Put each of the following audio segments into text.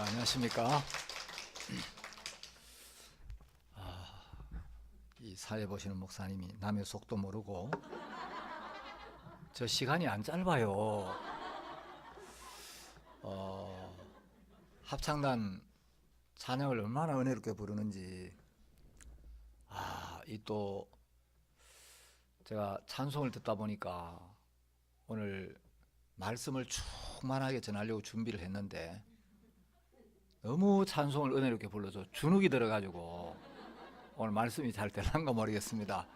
안녕하십니까. 이 사회 보시는 목사님이 남의 속도 모르고 저 시간이 안 짧아요. 합창단 찬양을 얼마나 은혜롭게 부르는지. 이 또 제가 찬송을 듣다 보니까 오늘 말씀을 충만하게 전하려고 준비를 했는데 너무 찬송을 은혜롭게 불러서 주눅이 들어가지고 오늘 말씀이 잘 되는가 모르겠습니다.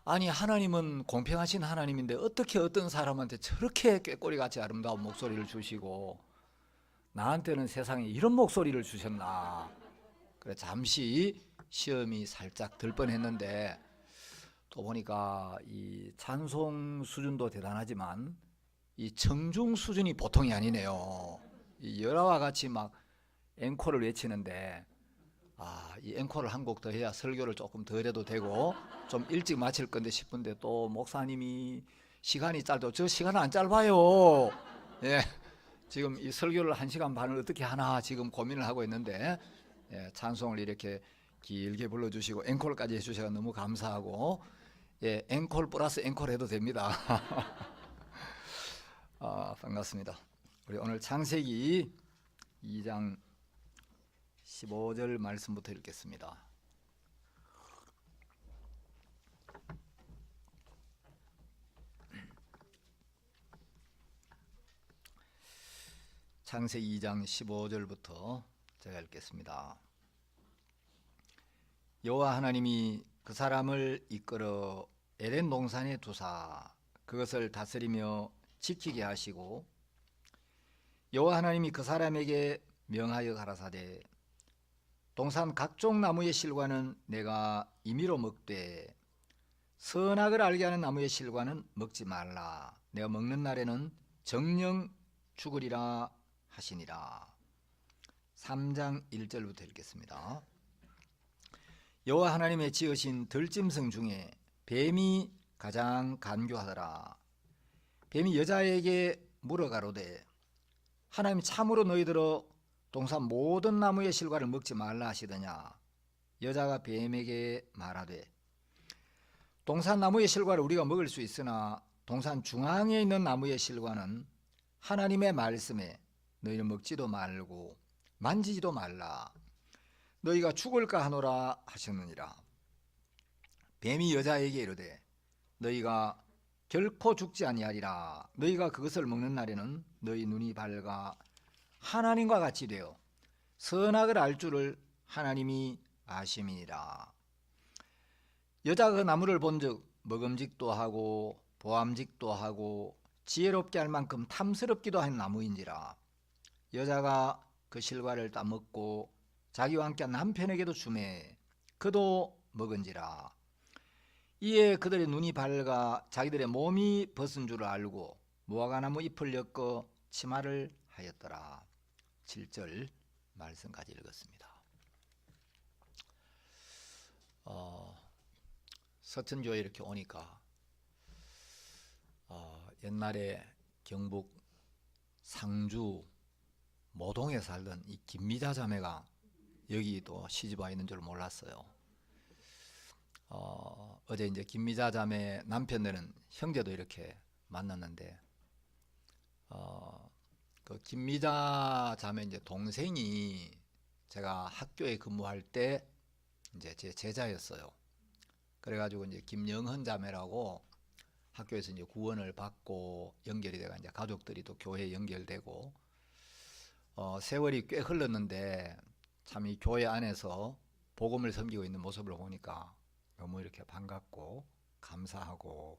아니, 하나님은 공평하신 하나님인데 어떻게 어떤 사람한테 저렇게 꾀꼬리같이 아름다운 목소리를 주시고 나한테는 세상에 이런 목소리를 주셨나. 그래 잠시 시험이 살짝 들 뻔했는데 또 보니까 이 찬송 수준도 대단하지만 이 청중 수준이 보통이 아니네요. 이 열화와 같이 막 앵콜을 외치는데 이 앵콜을 한 곡 더 해야 설교를 조금 더 해도 되고 좀 일찍 마칠 건데 싶은데 또 목사님이 시간이 짧다. 저 시간은 안 짧아요. 예, 지금 이 설교를 1시간 반을 어떻게 하나 지금 고민을 하고 있는데 찬송을 이렇게 길게 불러주시고 앵콜까지 해주셔서 너무 감사하고, 앵콜 플러스 앵콜 해도 됩니다. 반갑습니다. 우리 오늘 창세기 2장 15절 말씀부터 읽겠습니다. 창세기 2장 15절부터 제가 읽겠습니다. 여호와 하나님이 그 사람을 이끌어 에덴 동산에 두사 그것을 다스리며 지키게 하시고, 여호와 하나님이 그 사람에게 명하여 가라사대 동산 각종 나무의 실과는 내가 임의로 먹되 선악을 알게 하는 나무의 실과는 먹지 말라. 내가 먹는 날에는 정령 죽으리라 하시니라. 3장 1절부터 읽겠습니다. 여호와 하나님의 지으신 들짐승 중에 뱀이 가장 간교하더라. 뱀이 여자에게 물어가로되 하나님 참으로 너희들어 동산 모든 나무의 실과를 먹지 말라 하시더냐. 여자가 뱀에게 말하되 동산 나무의 실과를 우리가 먹을 수 있으나 동산 중앙에 있는 나무의 실과는 하나님의 말씀에 너희는 먹지도 말고 만지지도 말라. 너희가 죽을까 하노라 하셨느니라. 뱀이 여자에게 이르되 너희가 결코 죽지 아니하리라. 너희가 그것을 먹는 날에는 너희 눈이 밝아 하나님과 같이 되어 선악을 알 줄을 하나님이 아심이니라. 여자가 그 나무를 본즉 먹음직도 하고 보암직도 하고 지혜롭게 할 만큼 탐스럽기도 한 나무인지라. 여자가 그 실과를 따먹고 자기와 함께 남편에게도 주매 그도 먹은지라. 이에 그들의 눈이 밝아 자기들의 몸이 벗은 줄을 알고 무화과나무 잎을 엮어 치마를 하였더라. 7절 말씀까지 읽었습니다. 서천교에 이렇게 오니까 옛날에 경북 상주 모동에 살던 이 김미자 자매가 여기 또 시집 와 있는 줄 몰랐어요. 어제 이제 김미자 자매 남편들은 형제도 이렇게 만났는데 그 김미자 자매 이제 동생이 제가 학교에 근무할 때 이제 제 제자였어요. 그래가지고 이제 김영헌 자매라고 학교에서 이제 구원을 받고 연결이 돼가 이제 가족들이 또 교회에 연결되고 세월이 꽤 흘렀는데 참 이 교회 안에서 복음을 섬기고 있는 모습을 보니까 너무 이렇게 반갑고 감사하고,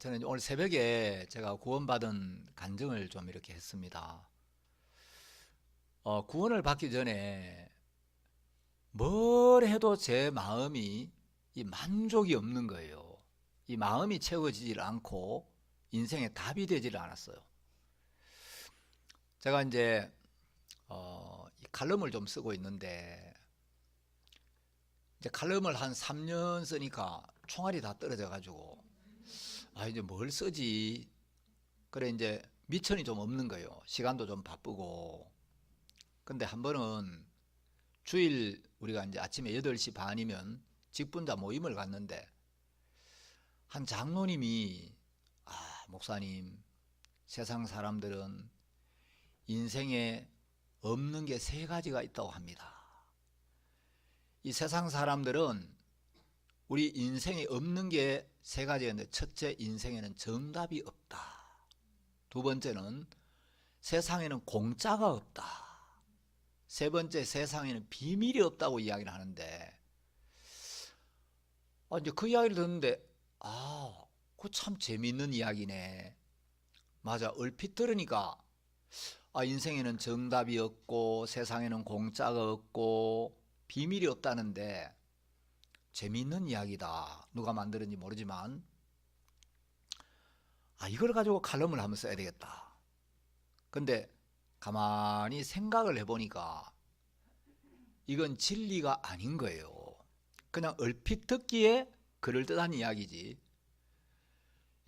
저는 오늘 새벽에 제가 구원받은 간증을 좀 이렇게 했습니다. 구원을 받기 전에 뭘 해도 제 마음이 이 만족이 없는 거예요. 이 마음이 채워지질 않고 인생에 답이 되지를 않았어요. 제가 이제 이 칼럼을 좀 쓰고 있는데 이제 칼럼을 한 3년 쓰니까 총알이 다 떨어져 가지고 이제 뭘 쓰지. 그래 이제 미천이 좀 없는 거예요. 시간도 좀 바쁘고. 근데 한 번은 주일 우리가 이제 아침에 8시 반이면 직분자 모임을 갔는데 한 장로님이 목사님, 세상 사람들은 인생에 없는 게 3가지가 있다고 합니다. 이 세상 사람들은 우리 인생에 없는 게 3가지가 있는데, 첫째, 인생에는 정답이 없다. 두 번째는 세상에는 공짜가 없다. 세 번째, 세상에는 비밀이 없다고 이야기를 하는데, 이제 그 이야기를 듣는데 그거 참 재미있는 이야기네. 맞아, 얼핏 들으니까 인생에는 정답이 없고 세상에는 공짜가 없고 비밀이 없다는데 재미있는 이야기다. 누가 만들었는지 모르지만 이걸 가지고 칼럼을 한번 써야 되겠다. 근데 가만히 생각을 해보니까 이건 진리가 아닌 거예요. 그냥 얼핏 듣기에 그럴듯한 이야기지.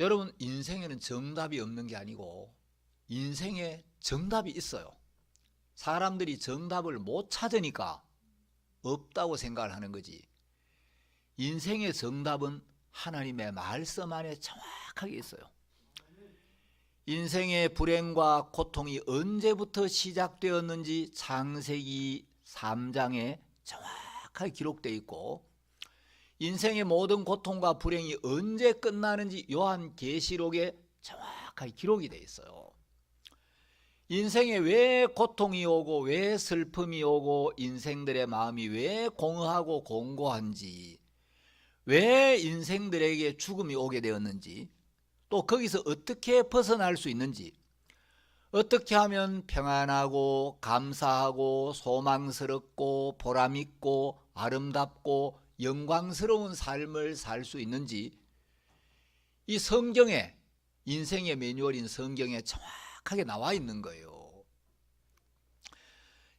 여러분, 인생에는 정답이 없는 게 아니고 인생에 정답이 있어요. 사람들이 정답을 못 찾으니까 없다고 생각을 하는 거지. 인생의 정답은 하나님의 말씀 안에 정확하게 있어요. 인생의 불행과 고통이 언제부터 시작되었는지 창세기 3장에 정확하게 기록되어 있고, 인생의 모든 고통과 불행이 언제 끝나는지 요한계시록에 정확하게 기록이 되어 있어요. 인생에 왜 고통이 오고 왜 슬픔이 오고 인생들의 마음이 왜 공허하고 공고한지, 왜 인생들에게 죽음이 오게 되었는지, 또 거기서 어떻게 벗어날 수 있는지, 어떻게 하면 평안하고 감사하고 소망스럽고 보람있고 아름답고 영광스러운 삶을 살 수 있는지, 이 성경에, 인생의 매뉴얼인 성경에 정확하게 나와 있는 거예요.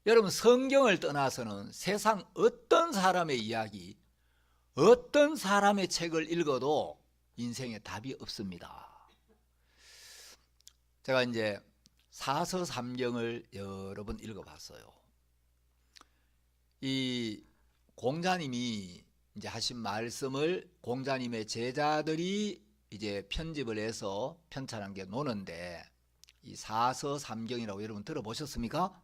여러분, 성경을 떠나서는 세상 어떤 사람의 이야기, 어떤 사람의 책을 읽어도 인생에 답이 없습니다. 제가 이제 사서삼경을 여러 번 읽어봤어요. 이 공자님이 이제 하신 말씀을 공자님의 제자들이 이제 편집을 해서 편찬한 게 노는데, 이 사서삼경이라고 여러분 들어보셨습니까?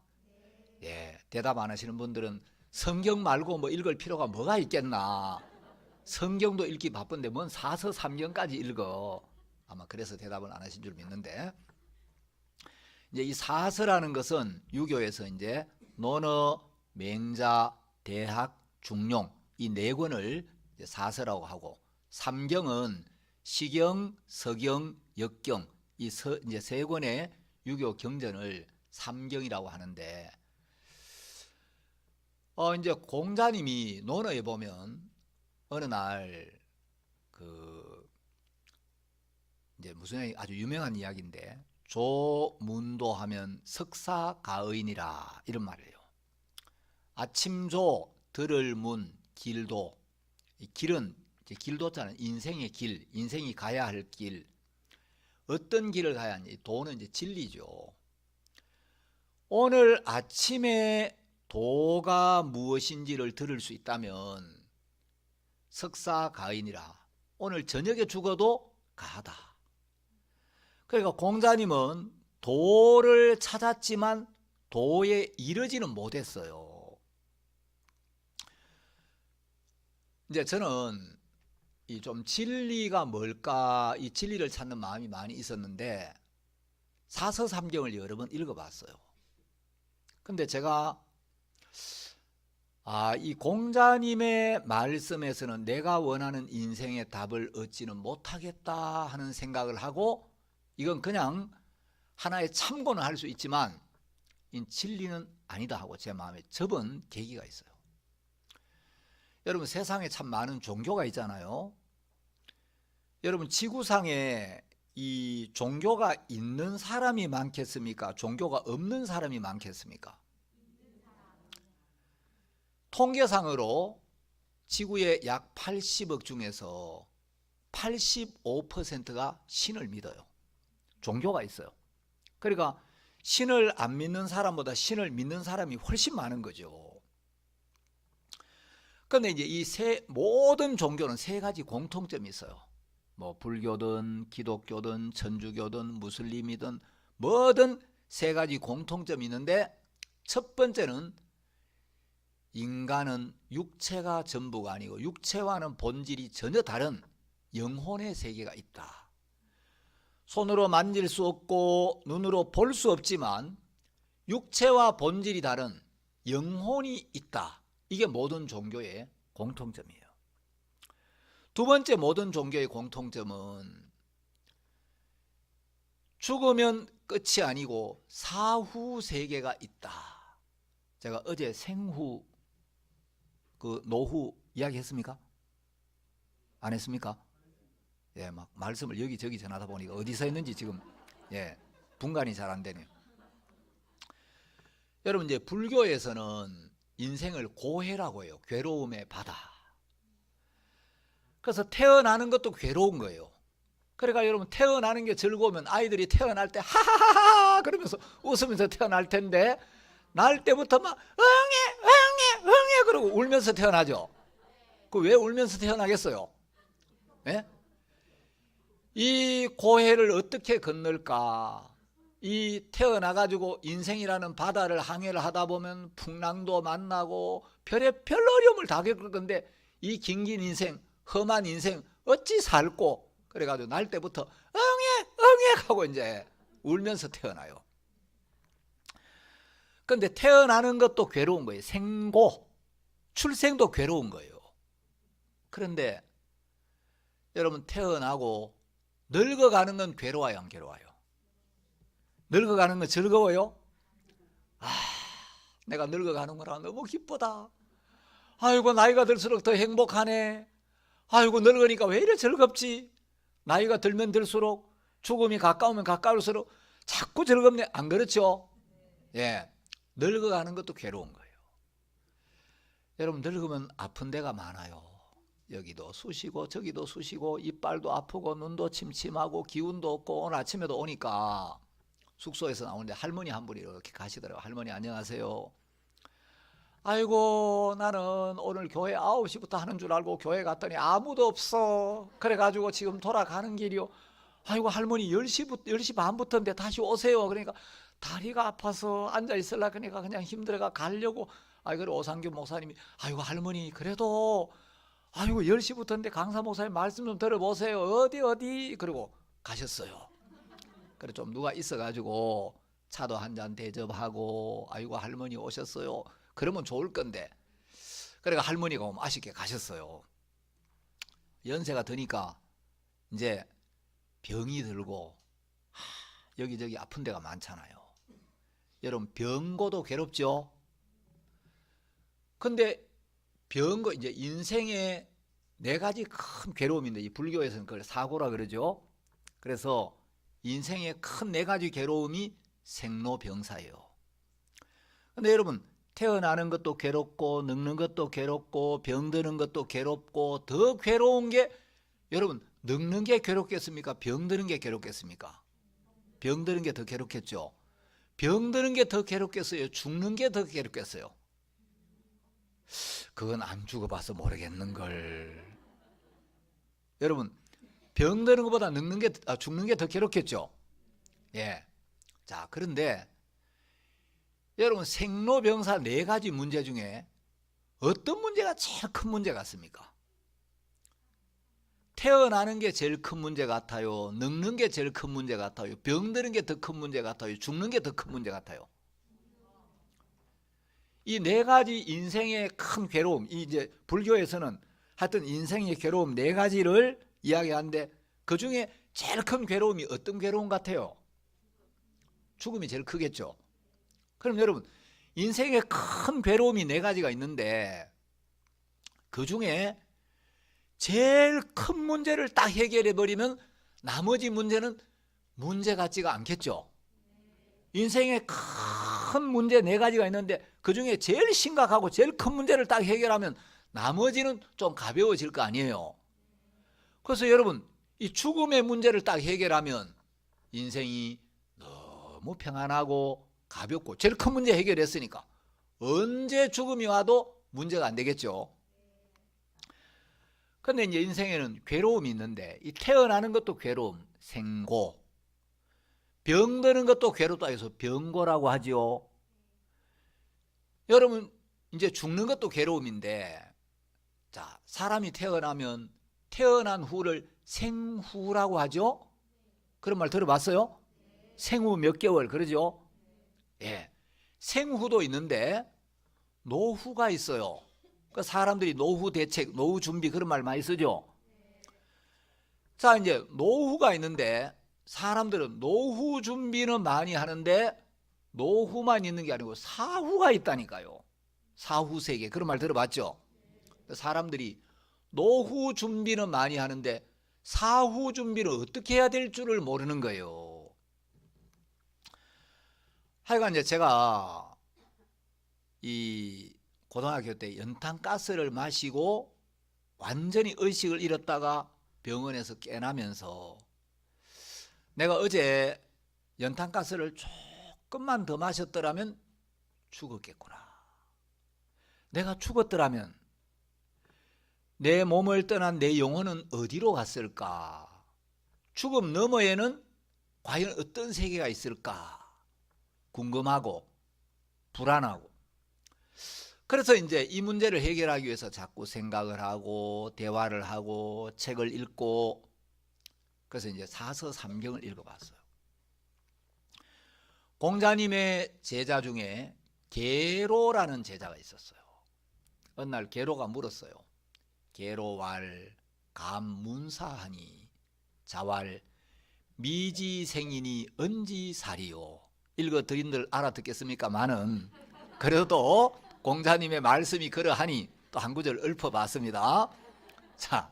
예, 대답 안 하시는 분들은 성경 말고 뭐 읽을 필요가 뭐가 있겠나, 성경도 읽기 바쁜데 뭔 사서삼경까지 읽어. 아마 그래서 대답을 안 하신 줄 믿는데, 이제 이 사서라는 것은 유교에서 이제 논어, 맹자, 대학, 중용 이 4권을 사서라고 하고, 삼경은 시경, 서경, 역경 이 이제 3권의 유교 경전을 삼경이라고 하는데, 이제 공자님이 논어에 보면 어느 날 이제 무슨 아주 유명한 이야기인데, 조문도 하면 석사가의니라 이런 말이에요. 아침조, 들을문, 길도. 이 길은 이제 길도자는 인생의 길, 인생이 가야 할 길. 어떤 길을 가야 하는지, 도는 이제 진리죠. 오늘 아침에 도가 무엇인지를 들을 수 있다면 석사가인이라, 오늘 저녁에 죽어도 가하다. 그러니까 공자님은 도를 찾았지만 도에 이르지는 못했어요. 이제 저는 이 좀 진리가 뭘까, 이 진리를 찾는 마음이 많이 있었는데 사서삼경을 여러 번 읽어봤어요. 근데 제가 이 공자님의 말씀에서는 내가 원하는 인생의 답을 얻지는 못하겠다 하는 생각을 하고, 이건 그냥 하나의 참고는 할 수 있지만 이 진리는 아니다 하고 제 마음에 접은 계기가 있어요. 여러분, 세상에 참 많은 종교가 있잖아요. 여러분, 지구상에 이 종교가 있는 사람이 많겠습니까? 종교가 없는 사람이 많겠습니까? 통계상으로 지구의 약 80억 중에서 85%가 신을 믿어요. 종교가 있어요. 그러니까 신을 안 믿는 사람보다 신을 믿는 사람이 훨씬 많은 거죠. 그런데 이제 이 모든 종교는 세 가지 공통점이 있어요. 뭐 불교든 기독교든 천주교든 무슬림이든 뭐든 세 가지 공통점이 있는데, 첫 번째는 인간은 육체가 전부가 아니고 육체와는 본질이 전혀 다른 영혼의 세계가 있다. 손으로 만질 수 없고 눈으로 볼 수 없지만 육체와 본질이 다른 영혼이 있다. 이게 모든 종교의 공통점이에요. 두 번째 모든 종교의 공통점은 죽으면 끝이 아니고 사후 세계가 있다. 제가 어제 생후, 노후 이야기했습니까? 안 했습니까? 예, 막 말씀을 여기저기 전하다 보니까 어디서 했는지 지금 분간이 잘 안 되네요. 여러분, 이제 불교에서는 인생을 고해라고 해요. 괴로움의 바다. 그래서 태어나는 것도 괴로운 거예요. 그러니까 여러분, 태어나는 게 즐거우면 아이들이 태어날 때 하하하하 그러면서 웃으면서 태어날 텐데, 날 때부터 막 응애 그러고 울면서 태어나죠. 그 왜 울면서 태어나겠어요? 예? 이 고해를 어떻게 건널까? 이 태어나가지고 인생이라는 바다를 항해를 하다 보면 풍랑도 만나고 별의별 어려움을 다 겪을 건데, 이 긴긴 인생, 험한 인생 어찌 살고, 그래가지고 날 때부터 응애 하고 이제 울면서 태어나요. 그런데 태어나는 것도 괴로운 거예요. 생고, 출생도 괴로운 거예요. 그런데 여러분, 태어나고 늙어가는 건 괴로워요, 안 괴로워요? 늙어가는 건 즐거워요? 내가 늙어가는 거라 너무 기쁘다. 아이고, 나이가 들수록 더 행복하네. 아이고, 늙으니까 왜 이래 즐겁지? 나이가 들면 들수록, 죽음이 가까우면 가까울수록 자꾸 즐겁네. 안 그렇죠? 예, 늙어가는 것도 괴로운 거예요. 여러분, 늙으면 아픈 데가 많아요. 여기도 쑤시고 저기도 쑤시고 이빨도 아프고 눈도 침침하고 기운도 없고, 오늘 아침에도 오니까 숙소에서 나오는데 할머니 한 분이 이렇게 가시더라고요. 할머니 안녕하세요. 아이고, 나는 오늘 교회 9시부터 하는 줄 알고 교회 갔더니 아무도 없어. 그래가지고 지금 돌아가는 길이요. 아이고, 할머니 10시 반부터인데 다시 오세요. 그러니까 다리가 아파서 앉아있으려고 그러니까 그냥 힘들어가 가려고. 그래 오상규 목사님이 아이고, 할머니 그래도 아이고 10시부터인데 강사 목사님 말씀 좀 들어보세요. 어디 그러고 가셨어요. 그래 좀 누가 있어가지고 차도 한 잔 대접하고 아이고 할머니 오셨어요. 그러면 좋을 건데, 그러니까 할머니가 오면 아쉽게 가셨어요. 연세가 드니까 이제 병이 들고 여기저기 아픈 데가 많잖아요. 여러분, 병고도 괴롭죠. 근데 병고, 이제 인생의 네 가지 큰 괴로움인데, 이 불교에서는 그걸 사고라 그러죠. 그래서 인생의 큰 네 가지 괴로움이 생로병사예요. 근데 여러분, 태어나는 것도 괴롭고 늙는 것도 괴롭고 병드는 것도 괴롭고, 더 괴로운 게, 여러분, 늙는 게 괴롭겠습니까? 병드는 게 괴롭겠습니까? 병드는 게 더 괴롭겠죠. 병드는 게 더 괴롭겠어요? 죽는 게 더 괴롭겠어요? 그건 안 죽어봐서 모르겠는걸. 여러분, 병드는 것보다 죽는 게 더 괴롭겠죠. 예. 자, 그런데 여러분, 생로병사 네 가지 문제 중에 어떤 문제가 제일 큰 문제 같습니까? 태어나는 게 제일 큰 문제 같아요? 늙는 게 제일 큰 문제 같아요? 병드는 게 더 큰 문제 같아요? 죽는 게 더 큰 문제 같아요? 이 네 가지 인생의 큰 괴로움, 이제 불교에서는 하여튼 인생의 괴로움 네 가지를 이야기하는데, 그 중에 제일 큰 괴로움이 어떤 괴로움 같아요? 죽음이 제일 크겠죠. 그럼 여러분, 인생의 큰 괴로움이 네 가지가 있는데, 그 중에 제일 큰 문제를 딱 해결해 버리면 나머지 문제는 문제 같지가 않겠죠. 인생의 큰 문제 네 가지가 있는데, 그 중에 제일 심각하고 제일 큰 문제를 딱 해결하면 나머지는 좀 가벼워질 거 아니에요. 그래서 여러분, 이 죽음의 문제를 딱 해결하면 인생이 너무 평안하고 가볍고 제일 큰 문제 해결했으니까 언제 죽음이 와도 문제가 안 되겠죠. 근데 이제 인생에는 괴로움이 있는데 이 태어나는 것도 괴로움, 생고. 병드는 것도 괴롭다 해서 병고라고 하지요. 여러분 이제 죽는 것도 괴로움인데 자, 사람이 태어나면 태어난 후를 생후라고 하죠. 그런 말 들어봤어요? 생후 몇 개월 그러죠? 예. 생후도 있는데 노후가 있어요. 그 사람들이 노후 대책, 노후 준비 그런 말 많이 쓰죠. 자, 이제 노후가 있는데 사람들은 노후 준비는 많이 하는데 노후만 있는 게 아니고 사후가 있다니까요. 사후 세계 그런 말 들어봤죠? 사람들이 노후 준비는 많이 하는데 사후 준비를 어떻게 해야 될 줄을 모르는 거예요. 하여간 이제 제가 이 고등학교 때 연탄가스를 마시고 완전히 의식을 잃었다가 병원에서 깨나면서 내가 어제 연탄가스를 조금만 더 마셨더라면 죽었겠구나. 내가 죽었더라면 내 몸을 떠난 내 영혼은 어디로 갔을까? 죽음 너머에는 과연 어떤 세계가 있을까? 궁금하고 불안하고. 그래서 이제 이 문제를 해결하기 위해서 자꾸 생각을 하고 대화를 하고 책을 읽고 그래서 이제 사서삼경을 읽어봤어요. 공자님의 제자 중에 계로라는 제자가 있었어요. 어느 날 계로가 물었어요. 계로왈 감문사하니 자왈 미지생이니 언지사리요. 읽어드린들 알아듣겠습니까마는 그래도 공자님의 말씀이 그러하니 또 한 구절 읊어봤습니다. 자,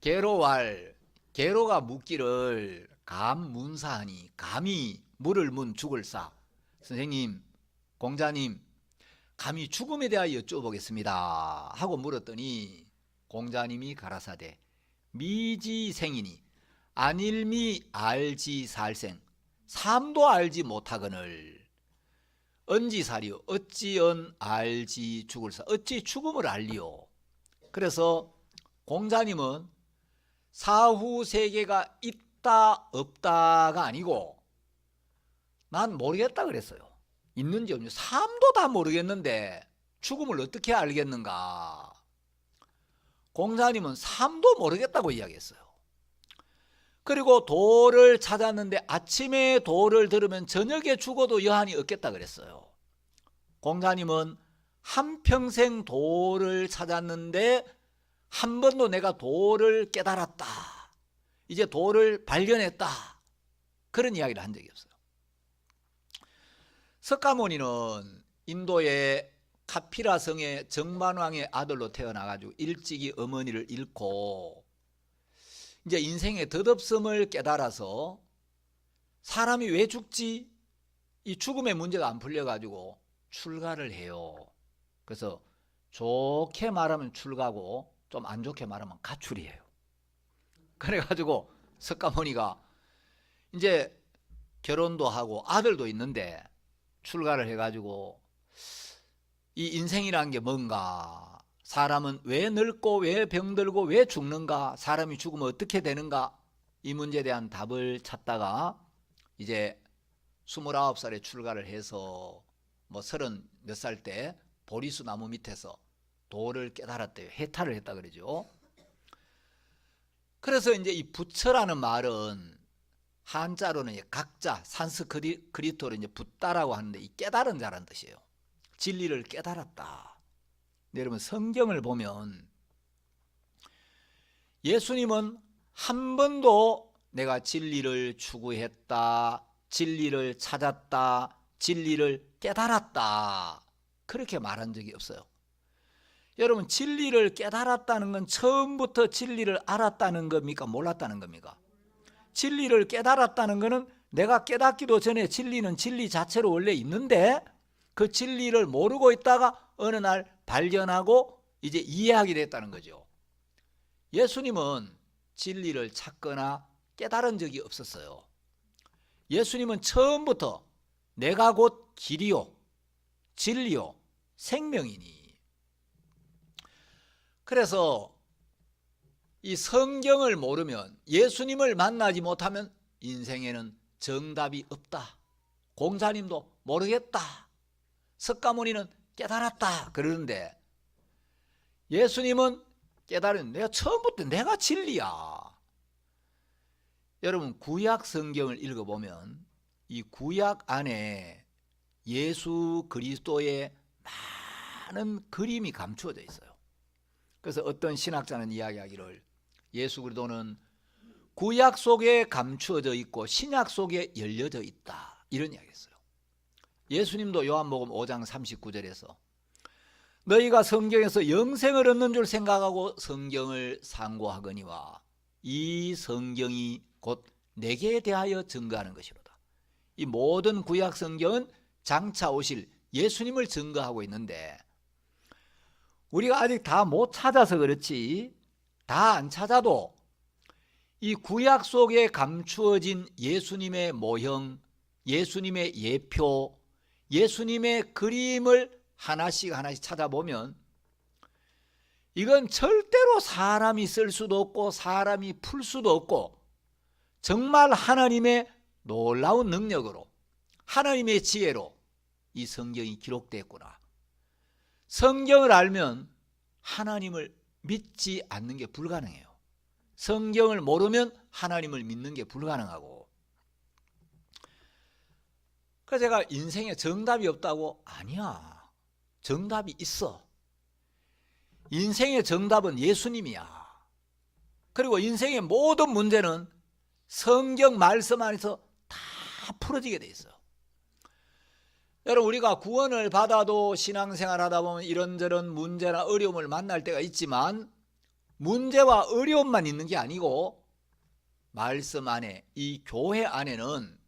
계로가 묻기를 감문사하니 감히 물을 문 죽을사. 선생님, 공자님, 감히 죽음에 대하여 여쭤보겠습니다 하고 물었더니 공자님이 가라사대 미지생이니 안일미 알지 살생 삶도 알지 못하거늘 언지사리요 어찌언 알지 죽을사 어찌 죽음을 알리요. 그래서 공자님은 사후 세계가 있다 없다가 아니고 난 모르겠다 그랬어요. 있는지 없는지 삶도 다 모르겠는데 죽음을 어떻게 알겠는가. 공자님은 삶도 모르겠다고 이야기했어요. 그리고 도를 찾았는데 아침에 도를 들으면 저녁에 죽어도 여한이 없겠다 그랬어요. 공자님은 한평생 도를 찾았는데 한 번도 내가 도를 깨달았다, 이제 도를 발견했다, 그런 이야기를 한 적이 없어요. 석가모니는 인도의 카피라 성의 정반왕의 아들로 태어나가지고 일찍이 어머니를 잃고 이제 인생의 덧없음을 깨달아서 사람이 왜 죽지? 이 죽음의 문제가 안 풀려가지고 출가를 해요. 그래서 좋게 말하면 출가고 좀 안 좋게 말하면 가출이에요. 그래가지고 석가모니가 이제 결혼도 하고 아들도 있는데 출가를 해가지고 이 인생이란 게 뭔가, 사람은 왜 늙고 왜 병들고 왜 죽는가, 사람이 죽으면 어떻게 되는가, 이 문제에 대한 답을 찾다가 이제 29살에 출가를 해서 뭐 30 몇 살 때 보리수 나무 밑에서 도를 깨달았대요. 해탈을 했다 그러죠. 그래서 이제 이 부처라는 말은 한자로는 이제 각자, 산스크리트어로 이제 붓다라고 하는데 이 깨달은 자라는 뜻이에요. 진리를 깨달았다. 여러분 성경을 보면 예수님은 한 번도 내가 진리를 추구했다, 진리를 찾았다, 진리를 깨달았다 그렇게 말한 적이 없어요. 여러분 진리를 깨달았다는 건 처음부터 진리를 알았다는 겁니까? 몰랐다는 겁니까? 진리를 깨달았다는 것은 내가 깨닫기도 전에 진리는 진리 자체로 원래 있는데 그 진리를 모르고 있다가 어느 날 발견하고 이제 이해하게 됐다는 거죠. 예수님은 진리를 찾거나 깨달은 적이 없었어요. 예수님은 처음부터 내가 곧 길이요 진리요 생명이니. 그래서 이 성경을 모르면, 예수님을 만나지 못하면 인생에는 정답이 없다. 공자님도 모르겠다, 석가모니는 깨달았다 그러는데, 예수님은 깨달은, 내가 처음부터 내가 진리야. 여러분, 구약 성경을 읽어보면 이 구약 안에 예수 그리스도의 많은 그림이 감추어져 있어요. 그래서 어떤 신학자는 이야기하기를, 예수 그리스도는 구약 속에 감추어져 있고 신약 속에 열려져 있다, 이런 이야기했어요. 예수님도 요한복음 5장 39절에서 너희가 성경에서 영생을 얻는 줄 생각하고 성경을 상고하거니와 이 성경이 곧 내게 대하여 증거하는 것이로다. 이 모든 구약 성경은 장차 오실 예수님을 증거하고 있는데, 우리가 아직 다 못 찾아서 그렇지, 다 안 찾아도 이 구약 속에 감추어진 예수님의 모형, 예수님의 예표, 예수님의 그림을 하나씩 하나씩 찾아보면 이건 절대로 사람이 쓸 수도 없고 사람이 풀 수도 없고, 정말 하나님의 놀라운 능력으로, 하나님의 지혜로 이 성경이 기록됐구나. 성경을 알면 하나님을 믿지 않는 게 불가능해요. 성경을 모르면 하나님을 믿는 게 불가능하고. 그래서 제가 인생에 정답이 없다고, 아니야, 정답이 있어. 인생의 정답은 예수님이야. 그리고 인생의 모든 문제는 성경 말씀 안에서 다 풀어지게 돼 있어요. 여러분, 우리가 구원을 받아도 신앙생활 하다 보면 이런저런 문제나 어려움을 만날 때가 있지만, 문제와 어려움만 있는 게 아니고 말씀 안에, 이 교회 안에는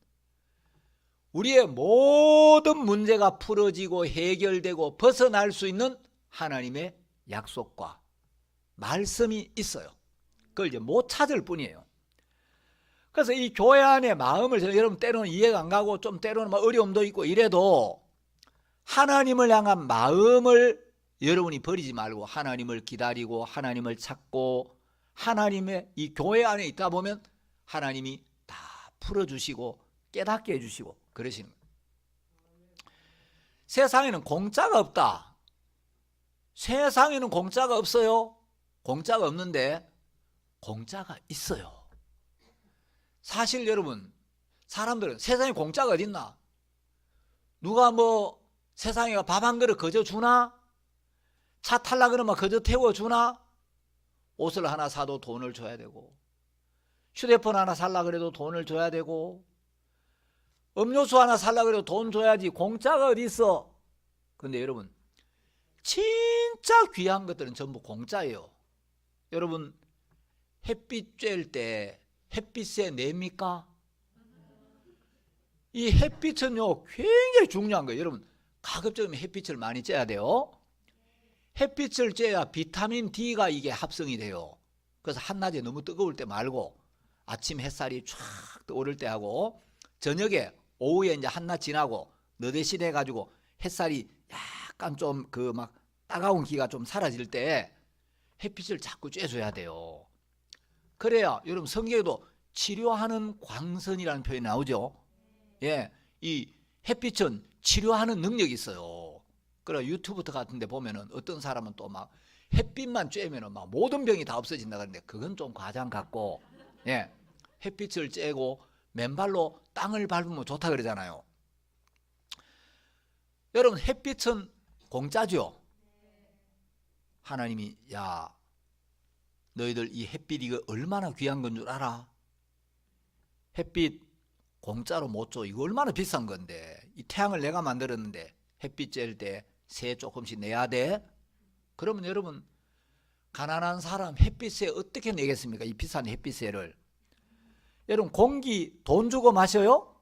우리의 모든 문제가 풀어지고 해결되고 벗어날 수 있는 하나님의 약속과 말씀이 있어요. 그걸 이제 못 찾을 뿐이에요. 그래서 이 교회 안에 마음을, 여러분 때로는 이해가 안 가고 좀 때로는 막 어려움도 있고 이래도 하나님을 향한 마음을 여러분이 버리지 말고 하나님을 기다리고 하나님을 찾고 하나님의 이 교회 안에 있다 보면 하나님이 다 풀어주시고 깨닫게 해주시고 그러시는 거예요. 세상에는 공짜가 없다. 세상에는 공짜가 없어요. 공짜가 없는데 공짜가 있어요. 사실 여러분, 사람들은 세상에 공짜가 어디 있나? 누가 뭐 세상에 밥 한 그릇 거저 주나? 차 탈라 그러면 거저 태워주나? 옷을 하나 사도 돈을 줘야 되고, 휴대폰 하나 살라 그래도 돈을 줘야 되고, 음료수 하나 살라 그래도 돈 줘야지. 공짜가 어디 있어? 근데 여러분, 진짜 귀한 것들은 전부 공짜예요. 여러분, 햇빛 쬐일 때 햇빛에 냅니까? 이 햇빛은요 굉장히 중요한 거예요. 여러분, 가급적이면 햇빛을 많이 쬐야 돼요. 햇빛을 쬐야 비타민 D가 이게 합성이 돼요. 그래서 한낮에 너무 뜨거울 때 말고 아침 햇살이 쫙 오를 때 하고, 저녁에 오후에 이제 한낮 지나고 너댓실 해가지고 햇살이 약간 좀 그 막 따가운 기가 좀 사라질 때 햇빛을 자꾸 쬐줘야 돼요. 그래야 여러분 성경에도 치료하는 광선이라는 표현이 나오죠. 예, 이 햇빛은 치료하는 능력이 있어요. 그래 유튜브 같은 데 보면은 어떤 사람은 또 막 햇빛만 쬐면은 막 모든 병이 다 없어진다 그러는데 그건 좀 과장 같고, 예, 햇빛을 쬐고 맨발로 땅을 밟으면 좋다 그러잖아요. 여러분, 햇빛은 공짜죠. 하나님이, 야, 너희들 이 햇빛 이거 얼마나 귀한 건 줄 알아? 햇빛 공짜로 못 줘. 이거 얼마나 비싼 건데. 이 태양을 내가 만들었는데 햇빛 쬐일 때 세 조금씩 내야 돼? 그러면 여러분, 가난한 사람 햇빛세 어떻게 내겠습니까? 이 비싼 햇빛세를. 여러분, 공기 돈 주고 마셔요?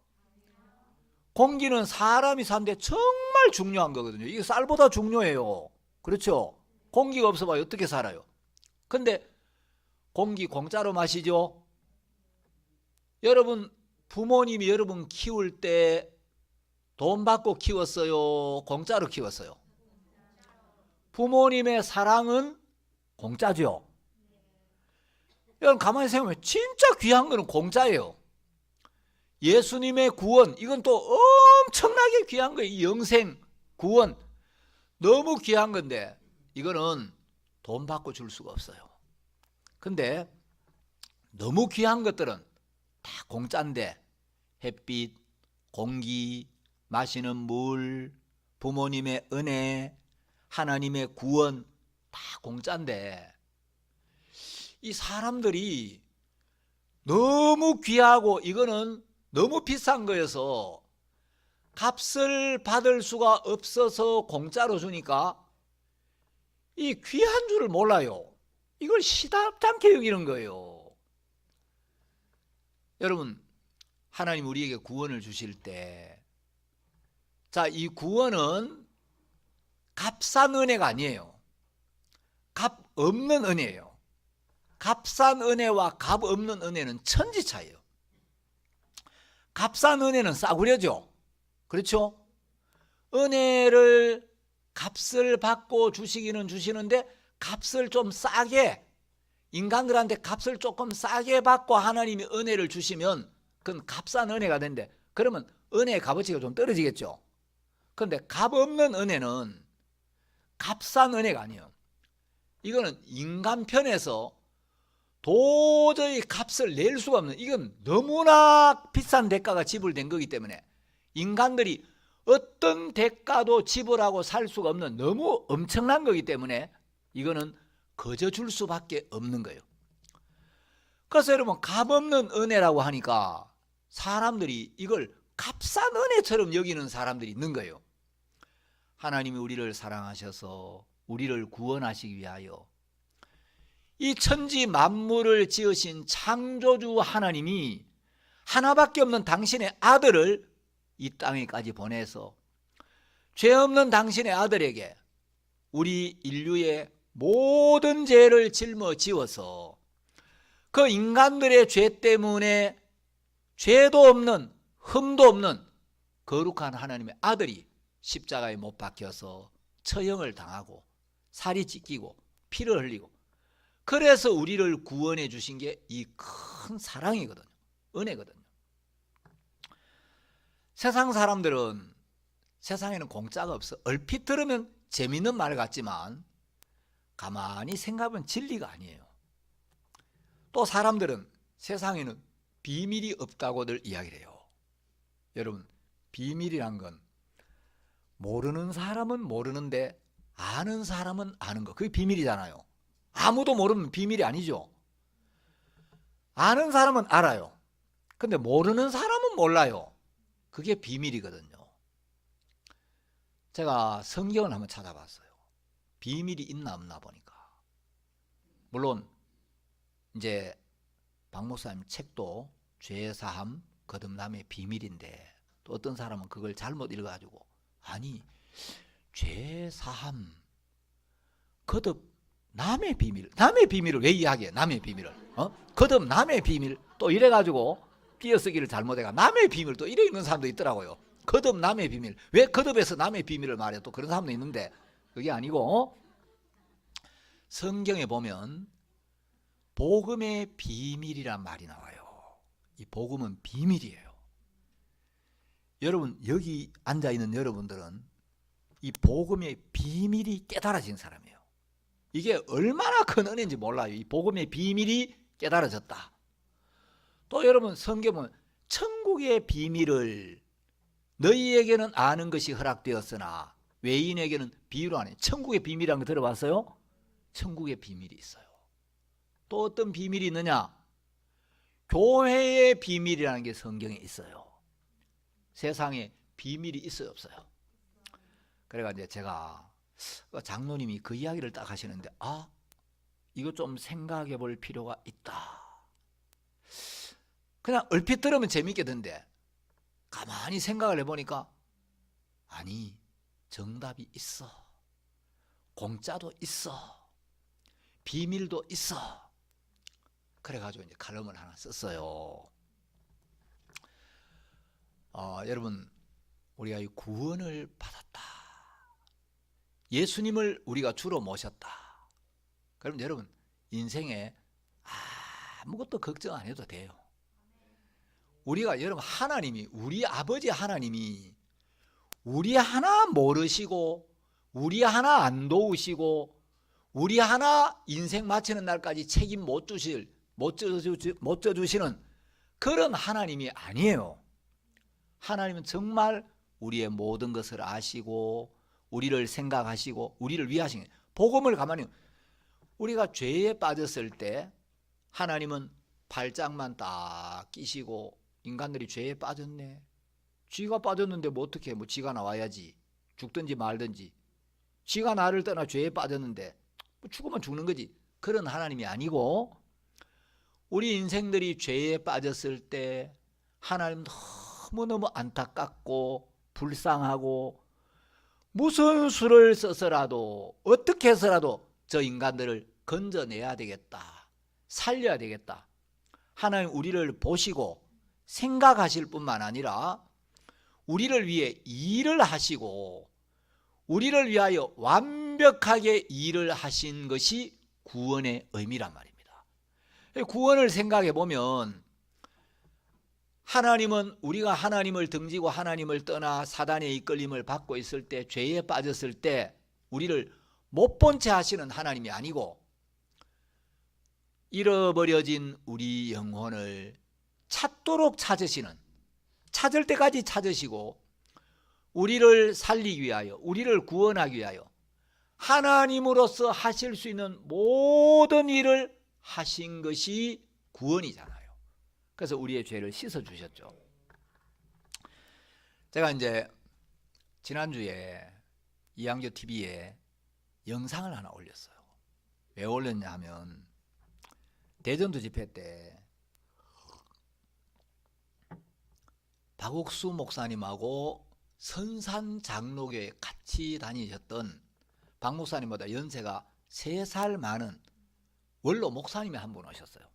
공기는 사람이 사는데 정말 중요한 거거든요. 이게 쌀보다 중요해요. 그렇죠? 공기가 없어봐요. 어떻게 살아요? 근데 공기 공짜로 마시죠? 여러분, 부모님이 여러분 키울 때 돈 받고 키웠어요? 공짜로 키웠어요? 부모님의 사랑은 공짜죠. 여러분 가만히 생각하면 진짜 귀한 거는 공짜예요. 예수님의 구원, 이건 또 엄청나게 귀한 거예요. 영생, 구원, 너무 귀한 건데 이거는 돈 받고 줄 수가 없어요. 근데 너무 귀한 것들은 다 공짜인데, 햇빛, 공기, 마시는 물, 부모님의 은혜, 하나님의 구원, 다 공짜인데 이 사람들이 너무 귀하고 이거는 너무 비싼 거여서 값을 받을 수가 없어서 공짜로 주니까 이 귀한 줄을 몰라요. 이걸 시답잖게 여기는 거예요. 여러분, 하나님 우리에게 구원을 주실 때, 자, 이 구원은 값싼 은혜가 아니에요. 값 없는 은혜예요. 값싼 은혜와 값 없는 은혜는 천지 차이예요. 값싼 은혜는 싸구려죠. 그렇죠? 은혜를 값을 받고 주시기는 주시는데 값을 좀 싸게, 인간들한테 값을 조금 싸게 받고 하나님이 은혜를 주시면 그건 값싼 은혜가 되는데, 그러면 은혜의 값어치가 좀 떨어지겠죠. 그런데 값 없는 은혜는 값싼 은혜가 아니에요. 이거는 인간 편에서 도저히 값을 낼 수가 없는, 이건 너무나 비싼 대가가 지불된 거기 때문에 인간들이 어떤 대가도 지불하고 살 수가 없는 너무 엄청난 거기 때문에 이거는 거저 줄 수밖에 없는 거예요. 그래서 여러분, 값없는 은혜라고 하니까 사람들이 이걸 값싼 은혜처럼 여기는 사람들이 있는 거예요. 하나님이 우리를 사랑하셔서 우리를 구원하시기 위하여 이 천지 만물을 지으신 창조주 하나님이 하나밖에 없는 당신의 아들을 이 땅에까지 보내서 죄 없는 당신의 아들에게 우리 인류의 모든 죄를 짊어지어서 그 인간들의 죄 때문에 죄도 없는, 흠도 없는 거룩한 하나님의 아들이 십자가에 못 박혀서 처형을 당하고 살이 찢기고 피를 흘리고, 그래서 우리를 구원해 주신 게 이 큰 사랑이거든요. 은혜거든요. 세상 사람들은, 세상에는 공짜가 없어. 얼핏 들으면 재밌는 말 같지만 가만히 생각하면 진리가 아니에요. 또 사람들은 세상에는 비밀이 없다고들 이야기를 해요. 여러분, 비밀이란 건 모르는 사람은 모르는데 아는 사람은 아는 거, 그게 비밀이잖아요. 아무도 모르면 비밀이 아니죠. 아는 사람은 알아요. 근데 모르는 사람은 몰라요. 그게 비밀이거든요. 제가 성경을 한번 찾아봤어요. 비밀이 있나 없나 보니까. 물론 이제 박 목사님 책도 죄사함 거듭남의 비밀인데, 또 어떤 사람은 그걸 잘못 읽어가지고, 아니 죄사함 거듭남의 비밀, 남의 비밀을 왜 이야기해? 남의 비밀을 거듭남의 비밀 또 이래가지고 띄어쓰기를 잘못해가 남의 비밀 또 이래 있는 사람도 있더라고요. 거듭남의 비밀, 왜 거듭에서 남의 비밀을 말해? 또 그런 사람도 있는데 그게 아니고, 성경에 보면 복음의 비밀이란 말이 나와요. 이 복음은 비밀이에요. 여러분, 여기 앉아있는 여러분들은 이 복음의 비밀이 깨달아진 사람이에요. 이게 얼마나 큰 은혜인지 몰라요. 이 복음의 비밀이 깨달아졌다. 또 여러분, 성경 보면 천국의 비밀을 너희에게는 아는 것이 허락되었으나 외인에게는 비유로 하네. 천국의 비밀이라는 거 들어봤어요? 천국의 비밀이 있어요. 또 어떤 비밀이 있느냐? 교회의 비밀이라는 게 성경에 있어요. 세상에 비밀이 있어요, 없어요? 그래가지고 제가 장로님이 그 이야기를 딱 하시는데, 이거 좀 생각해 볼 필요가 있다. 그냥 얼핏 들으면 재밌게 던데 가만히 생각을 해보니까, 아니, 정답이 있어. 공짜도 있어. 비밀도 있어. 그래가지고 이제 칼럼을 하나 썼어요. 여러분, 우리가 이 구원을 받았다. 예수님을 우리가 주로 모셨다. 그럼 여러분, 인생에 아무것도 걱정 안 해도 돼요. 우리가 여러분, 하나님이, 우리 아버지 하나님이 우리 하나 모르시고 우리 하나 안 도우시고 우리 하나 인생 마치는 날까지 책임 못 져주시는 그런 하나님이 아니에요. 하나님은 정말 우리의 모든 것을 아시고 우리를 생각하시고 우리를 위하시는, 복음을 가만히, 우리가 죄에 빠졌을 때 하나님은 발짝만 딱 끼시고, 인간들이 죄에 빠졌네, 쥐가 빠졌는데 뭐 어떻게, 뭐 쥐가 나와야지, 죽든지 말든지, 쥐가 나를 떠나 죄에 빠졌는데 뭐 죽으면 죽는 거지. 그런 하나님이 아니고, 우리 인생들이 죄에 빠졌을 때 하나님 너무너무 안타깝고 불쌍하고 무슨 수를 써서라도 어떻게 해서라도 저 인간들을 건져내야 되겠다, 살려야 되겠다. 하나님 우리를 보시고 생각하실 뿐만 아니라 우리를 위해 일을 하시고 우리를 위하여 완벽하게 일을 하신 것이 구원의 의미란 말입니다. 구원을 생각해 보면, 하나님은 우리가 하나님을 등지고 하나님을 떠나 사단의 이끌림을 받고 있을 때, 죄에 빠졌을 때 우리를 못 본 채 하시는 하나님이 아니고, 잃어버려진 우리 영혼을 찾도록 찾으시는, 찾을 때까지 찾으시고 우리를 살리기 위하여, 우리를 구원하기 위하여 하나님으로서 하실 수 있는 모든 일을 하신 것이 구원이잖아요. 그래서 우리의 죄를 씻어주셨죠. 제가 이제 지난주에 이양교 TV에 영상을 하나 올렸어요. 왜 올렸냐 하면, 대전도 집회 때 박옥수 목사님하고 선산 장로교에 같이 다니셨던 박 목사님보다 연세가 3살 많은 원로 목사님이 한 분 오셨어요.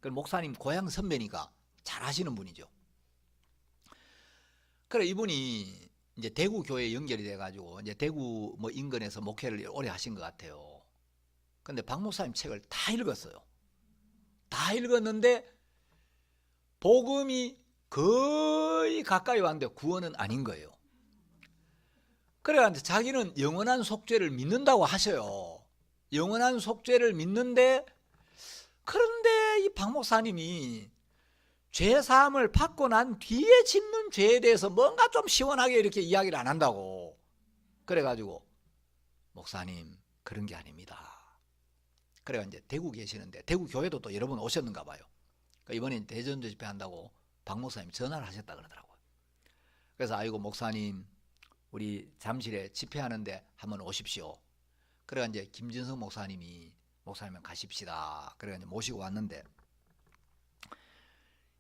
그 목사님 고향 선배니까 잘 아시는 분이죠. 그래 이분이 이제 대구 교회에 연결이 돼가지고 이제 대구 뭐 인근에서 목회를 오래 하신 것 같아요. 근데 박 목사님 책을 다 읽었어요. 다 읽었는데 복음이 거의 가까이 왔는데 구원은 아닌 거예요. 그래가지고 자기는 영원한 속죄를 믿는다고 하셔요. 영원한 속죄를 믿는데, 그런데 이 박 목사님이 죄사함을 받고 난 뒤에 짓는 죄에 대해서 뭔가 좀 시원하게 이렇게 이야기를 안 한다고. 그래가지고 목사님 그런 게 아닙니다. 그래가 이제 대구 계시는데, 대구 교회도 또 여러 분 오셨는가 봐요. 이번에 대전도 집회 한다고 박 목사님 전화를 하셨다 그러더라고요. 그래서 아이고 목사님 우리 잠실에 집회하는데 한번 오십시오. 그래가 이제 김진성 목사님이, 목사님 가십시다. 그래가 이제 모시고 왔는데,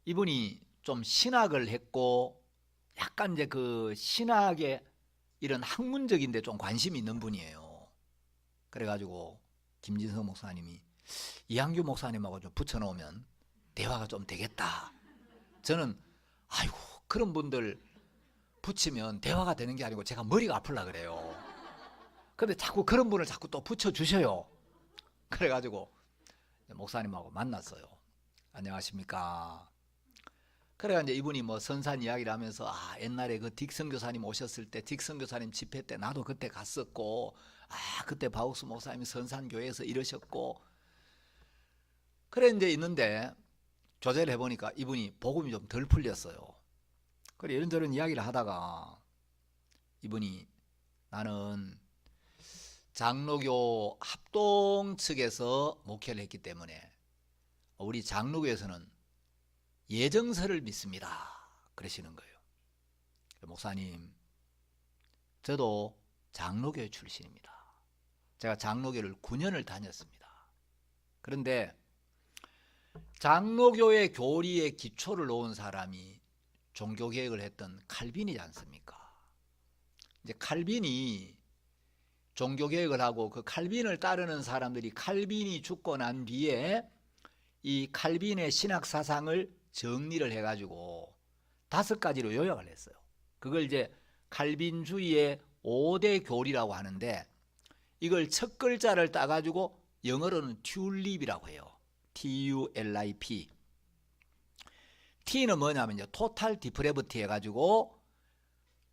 이분이 좀 신학을 했고 약간 이제 그 신학의 이런 학문적인 데 좀 관심이 있는 분이에요. 그래가지고 김진성 목사님이 이한규 목사님하고 좀 붙여놓으면 대화가 좀 되겠다. 저는 아이고 그런 분들 붙이면 대화가 되는 게 아니고 제가 머리가 아플라 그래요. 근데 자꾸 그런 분을 자꾸 또 붙여주셔요. 그래가지고 목사님하고 만났어요. 안녕하십니까. 그래가 이제 이분이 뭐 선산 이야기를 하면서, 옛날에 그 딕성 교사님 오셨을 때, 딕성 교사님 집회 때 나도 그때 갔었고, 그때 박옥수 목사님이 선산교회에서 이러셨고, 그래 이제 있는데 조제를 해보니까 이분이 복음이 좀 덜 풀렸어요. 그래 이런저런 이야기를 하다가 이분이, 나는 장로교 합동 측에서 목회를 했기 때문에 우리 장로교에서는 예정설을 믿습니다. 그러시는 거예요. 목사님, 저도 장로교 출신입니다. 제가 장로교를 9년을 다녔습니다. 그런데 장로교의 교리에 기초를 놓은 사람이 종교개혁을 했던 칼빈이지 않습니까? 이제 칼빈이 종교개혁을 하고 그 칼빈을 따르는 사람들이 칼빈이 죽고 난 뒤에 이 칼빈의 신학사상을 정리를 해가지고 5가지로 요약을 했어요. 그걸 이제 칼빈주의의 5대 교리라고 하는데, 이걸 첫 글자를 따가지고 영어로는 튤립이라고 해요. TULIP. T는 뭐냐면 이제 토탈 디프레버티 해가지고,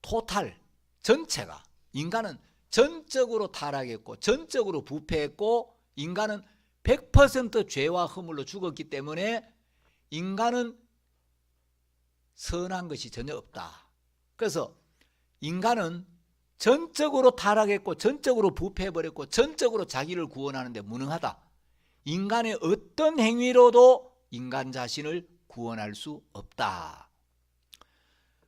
토탈 전체가, 인간은 전적으로 타락했고 전적으로 부패했고 인간은 100% 죄와 허물로 죽었기 때문에 인간은 선한 것이 전혀 없다. 그래서 인간은 전적으로 타락했고 전적으로 부패해버렸고 전적으로 자기를 구원하는 데 무능하다. 인간의 어떤 행위로도 인간 자신을 구원할 수 없다.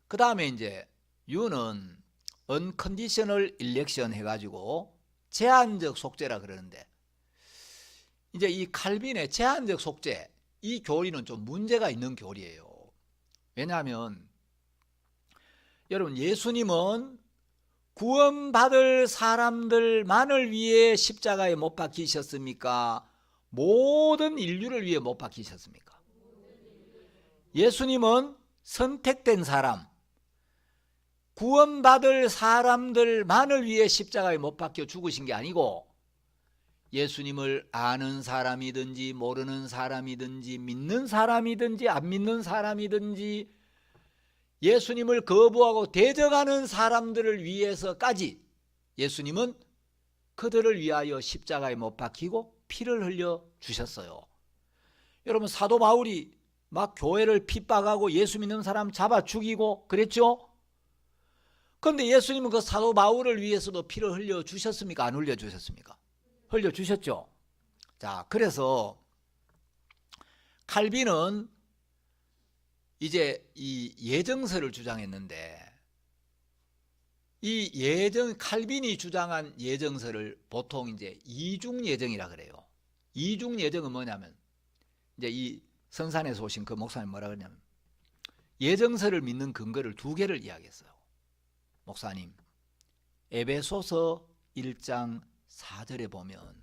그 다음에 이제 U는 unconditional election 해가지고 제한적 속죄라 그러는데, 이제 이 칼빈의 제한적 속죄, 이 교리는 좀 문제가 있는 교리예요. 왜냐하면 여러분, 예수님은 구원받을 사람들만을 위해 십자가에 못 박히셨습니까? 모든 인류를 위해 못 박히셨습니까? 예수님은 선택된 사람, 구원받을 사람들만을 위해 십자가에 못 박혀 죽으신 게 아니고, 예수님을 아는 사람이든지 모르는 사람이든지 믿는 사람이든지 안 믿는 사람이든지 예수님을 거부하고 대적하는 사람들을 위해서까지 예수님은 그들을 위하여 십자가에 못 박히고 피를 흘려 주셨어요. 여러분, 사도 바울이 막 교회를 핍박하고 예수 믿는 사람 잡아 죽이고 그랬죠? 그런데 예수님은 그 사도 바울을 위해서도 피를 흘려 주셨습니까? 안 흘려 주셨습니까? 흘려 주셨죠. 자, 그래서 칼빈은 이제 이 예정설을 주장했는데, 이 칼빈이 주장한 예정설을 보통 이제 이중 예정이라 그래요. 이중 예정은 뭐냐면, 이제 이 선산에서 오신 그 목사님 뭐라 그러냐면, 예정설을 믿는 근거를 2개를 이야기했어요. 목사님, 에베소서 1장 4절에 보면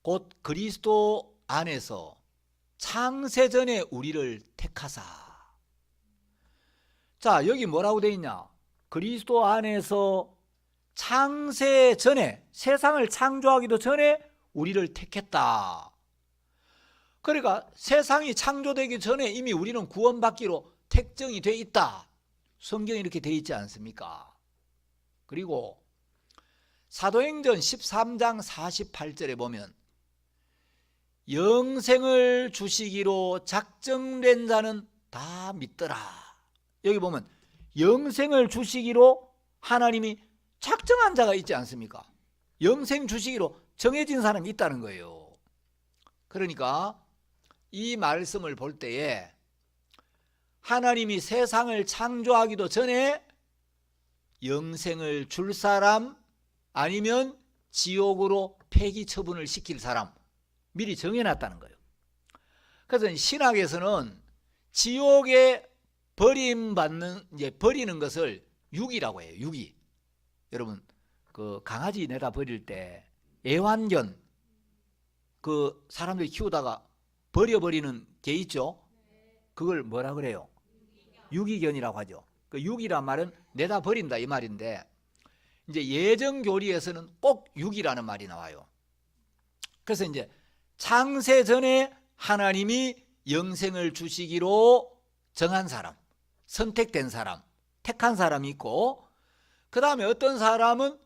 곧 그리스도 안에서 창세전에 우리를 택하사. 자, 여기 뭐라고 돼 있냐? 그리스도 안에서 창세전에, 세상을 창조하기도 전에 우리를 택했다. 그러니까 세상이 창조되기 전에 이미 우리는 구원받기로 택정이 돼 있다. 성경에 이렇게 돼 있지 않습니까? 그리고 사도행전 13장 48절에 보면 영생을 주시기로 작정된 자는 다 믿더라. 여기 보면 영생을 주시기로 하나님이 작정한 자가 있지 않습니까? 영생 주시기로 정해진 사람이 있다는 거예요. 그러니까 이 말씀을 볼 때에 하나님이 세상을 창조하기도 전에 영생을 줄 사람, 아니면 지옥으로 폐기 처분을 시킬 사람 미리 정해놨다는 거예요. 그래서 신학에서는 지옥에 버리는 것을 유기라고 해요. 유기. 여러분, 그 강아지 내다 버릴 때 애완견, 그 사람들이 키우다가 버려버리는 개 있죠? 그걸 뭐라 그래요? 유기견이라고 하죠. 그 유기란 말은 내다 버린다 이 말인데, 이제 예정 교리에서는 꼭 유기라는 말이 나와요. 그래서 이제 창세 전에 하나님이 영생을 주시기로 정한 사람, 선택된 사람, 택한 사람이 있고, 그 다음에 어떤 사람은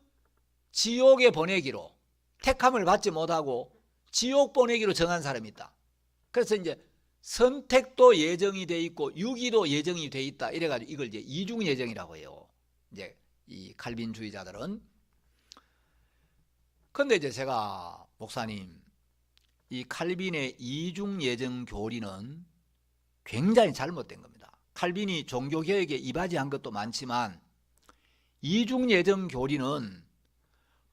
지옥에 보내기로, 택함을 받지 못하고 지옥 보내기로 정한 사람이 있다. 그래서 이제 선택도 예정이 돼 있고 유기도 예정이 돼 있다. 이래가지고 이걸 이제 이중 예정이라고 해요. 이제 이 칼빈주의자들은. 근데 이제 제가 목사님, 이 칼빈의 이중 예정 교리는 굉장히 잘못된 겁니다. 칼빈이 종교개혁에 이바지한 것도 많지만 이중 예정 교리는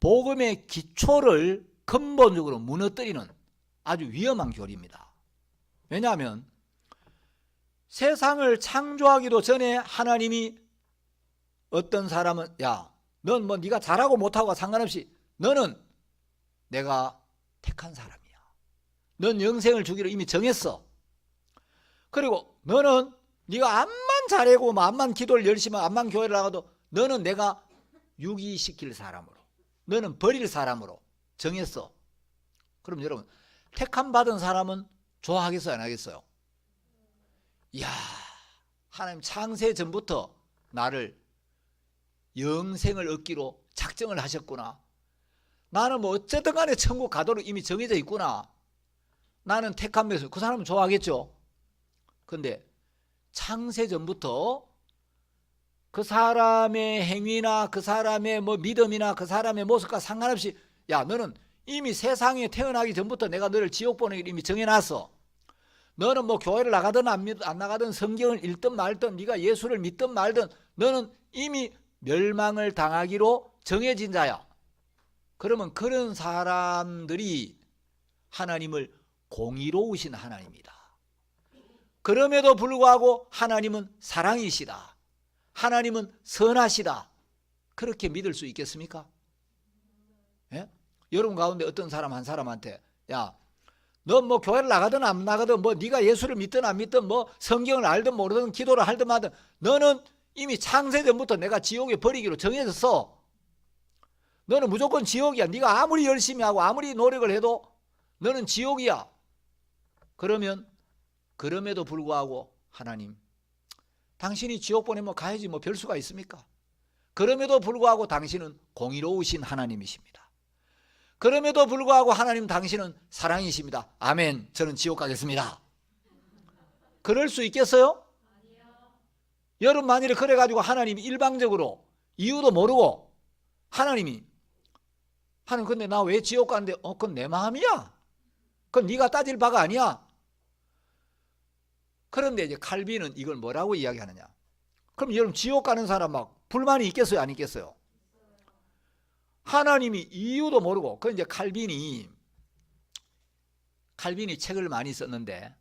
복음의 기초를 근본적으로 무너뜨리는 아주 위험한 교리입니다. 왜냐하면 세상을 창조하기도 전에 하나님이 어떤 사람은 야, 넌 뭐 네가 잘하고 못하고 상관없이 너는 내가 택한 사람이야. 넌 영생을 주기로 이미 정했어. 그리고 너는 네가 암만 잘하고 뭐 암만 기도를 열심히 하고 암만 교회를 나가도 너는 내가 유기시킬 사람으로, 너는 버릴 사람으로 정했어. 그럼 여러분, 택함 받은 사람은 좋아하겠어요, 안 하겠어요? 이야, 하나님 창세 전부터 나를 영생을 얻기로 작정을 하셨구나. 나는 뭐 어쨌든 간에 천국 가도록 이미 정해져 있구나. 나는 택함 받았어. 그 사람은 좋아하겠죠. 근데 창세 전부터 그 사람의 행위나 그 사람의 뭐 믿음이나 그 사람의 모습과 상관없이, 야, 너는 이미 세상에 태어나기 전부터 내가 너를 지옥 보내기로 이미 정해놨어. 너는 뭐 교회를 나가든 안 나가든 성경을 읽든 말든 네가 예수를 믿든 말든 너는 이미 멸망을 당하기로 정해진 자야. 그러면 그런 사람들이 하나님을 공의로우신 하나님이다. 그럼에도 불구하고 하나님은 사랑이시다. 하나님은 선하시다. 그렇게 믿을 수 있겠습니까? 예? 여러분 가운데 어떤 사람 한 사람한테, 야, 너 뭐 교회를 나가든 안 나가든 뭐 네가 예수를 믿든 안 믿든 뭐 성경을 알든 모르든 기도를 하든 말든 너는 이미 창세 전부터 내가 지옥에 버리기로 정해졌어. 너는 무조건 지옥이야. 네가 아무리 열심히 하고 아무리 노력을 해도 너는 지옥이야. 그러면 그럼에도 불구하고 하나님, 당신이 지옥 보내면 가야지 뭐 별 수가 있습니까? 그럼에도 불구하고 당신은 공의로우신 하나님이십니다. 그럼에도 불구하고 하나님 당신은 사랑이십니다. 아멘. 저는 지옥 가겠습니다. 그럴 수 있겠어요? 여러분 만일에 그래가지고 하나님이 일방적으로 이유도 모르고 하나님 근데 나 왜 지옥 가는데 그건 내 마음이야. 그건 네가 따질 바가 아니야. 그런데 이제 칼빈은 이걸 뭐라고 이야기하느냐. 그럼 여러분 지옥 가는 사람 막 불만이 있겠어요, 안 있겠어요? 하나님이 이유도 모르고. 그 이제 칼빈이 책을 많이 썼는데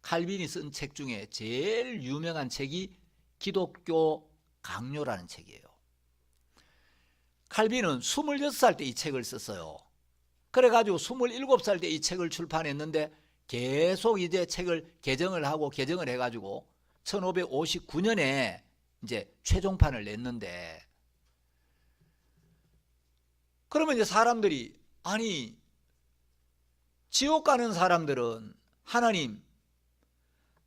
칼빈이 쓴 책 중에 제일 유명한 책이 기독교 강요라는 책이에요. 칼빈은 26살 때 이 책을 썼어요. 그래가지고 27살 때 이 책을 출판했는데 계속 이제 책을 개정을 해가지고 1559년에 이제 최종판을 냈는데, 그러면 이제 사람들이, 아니 지옥 가는 사람들은 하나님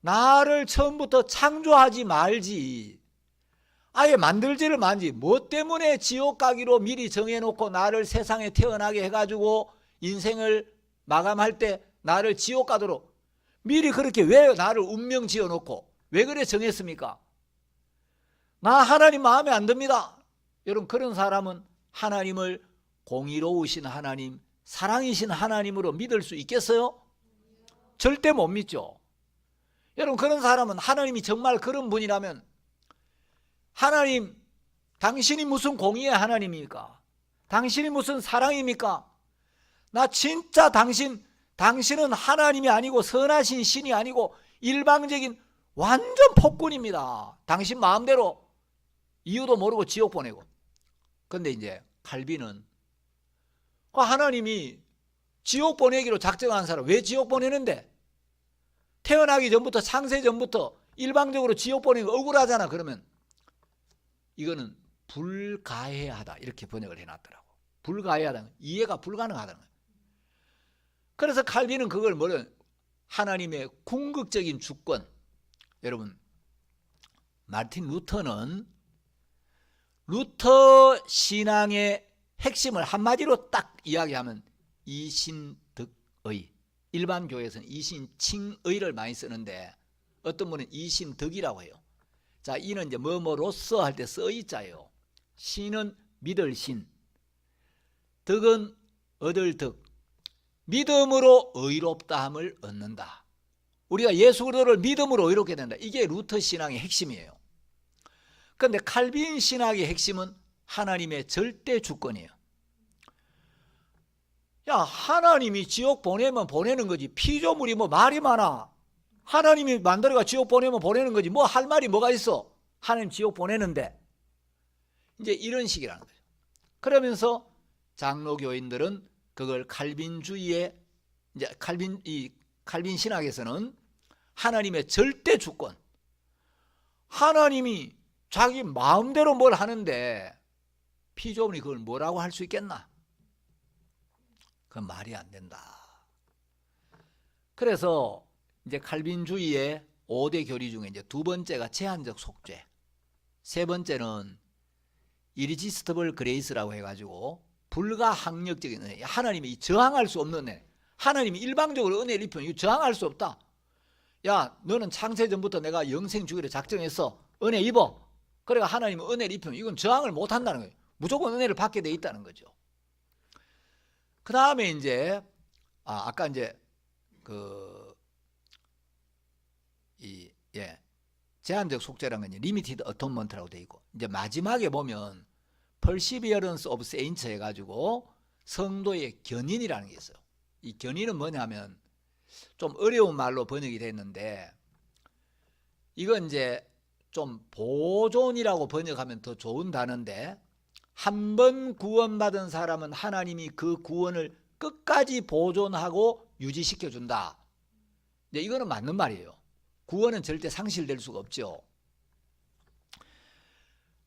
나를 처음부터 창조하지 말지, 아예 만들지를 말지, 뭐 때문에 지옥 가기로 미리 정해놓고 나를 세상에 태어나게 해가지고 인생을 마감할 때 나를 지옥 가도록 미리 그렇게 왜 나를 운명 지어놓고 왜 그래 정했습니까? 나 하나님 마음에 안 듭니다. 여러분 그런 사람은 하나님을 공의로우신 하나님, 사랑이신 하나님으로 믿을 수 있겠어요? 절대 못 믿죠. 여러분 그런 사람은 하나님이 정말 그런 분이라면, 하나님 당신이 무슨 공의의 하나님입니까? 당신이 무슨 사랑입니까? 나 진짜 당신은 하나님이 아니고 선하신 신이 아니고 일방적인 완전 폭군입니다. 당신 마음대로 이유도 모르고 지옥 보내고. 근데 이제 칼빈은 하나님이 지옥 보내기로 작정한 사람 왜 지옥 보내는데? 태어나기 전부터 창세 전부터 일방적으로 지옥 보내는 거 억울하잖아. 그러면 이거는 불가해하다 이렇게 번역을 해놨더라고. 불가해하다, 이해가 불가능하다는 거예요. 그래서 칼빈은 그걸 하나님의 궁극적인 주권. 여러분 마틴 루터는 루터 신앙의 핵심을 한마디로 딱 이야기하면 이신득의, 일반 교회에서는 이신칭의를 많이 쓰는데 어떤 분은 이신득이라고 해요. 자, 이는 이제 뭐뭐로써 할 때 써이자예요. 신은 믿을 신, 득은 얻을 득, 믿음으로 의롭다함을 얻는다. 우리가 예수 그리스도를 믿음으로 의롭게 된다. 이게 루터 신앙의 핵심이에요. 그런데 칼빈 신학의 핵심은 하나님의 절대 주권이에요. 야, 하나님이 지옥 보내면 보내는 거지. 피조물이 뭐 말이 많아. 하나님이 만들어가 지옥 보내면 보내는 거지. 뭐 할 말이 뭐가 있어. 하나님 지옥 보내는데. 이제 이런 식이라는 거죠. 그러면서 장로교인들은 그걸 칼빈주의의, 이제 칼빈 신학에서는 하나님의 절대 주권, 하나님이 자기 마음대로 뭘 하는데 피조물이 그걸 뭐라고 할 수 있겠나? 그건 말이 안 된다. 그래서 이제 칼빈주의의 5대 교리 중에 이제 두 번째가 제한적 속죄, 세 번째는 이리지스터블 그레이스라고 해가지고 불가항력적인 은혜, 하나님이 저항할 수 없는 은혜. 하나님이 일방적으로 은혜를 입히면 이거 저항할 수 없다. 야, 너는 창세전부터 내가 영생 주기로 작정했어. 은혜 입어. 그래가 하나님은 은혜를 입히면 이건 저항을 못 한다는 거예요. 무조건 은혜를 받게 돼 있다는 거죠. 그 다음에 이제 아까 이제 제한적 속죄라는 건 리미티드 어톤먼트라고 돼 있고, 이제 마지막에 보면 perseverance of saints 해가지고 성도의 견인이라는 게 있어요. 이 견인은 뭐냐면 좀 어려운 말로 번역이 됐는데, 이건 이제 좀 보존이라고 번역하면 더 좋은 단어인데, 한 번 구원받은 사람은 하나님이 그 구원을 끝까지 보존하고 유지시켜 준다. 이거는 맞는 말이에요. 구원은 절대 상실될 수가 없죠.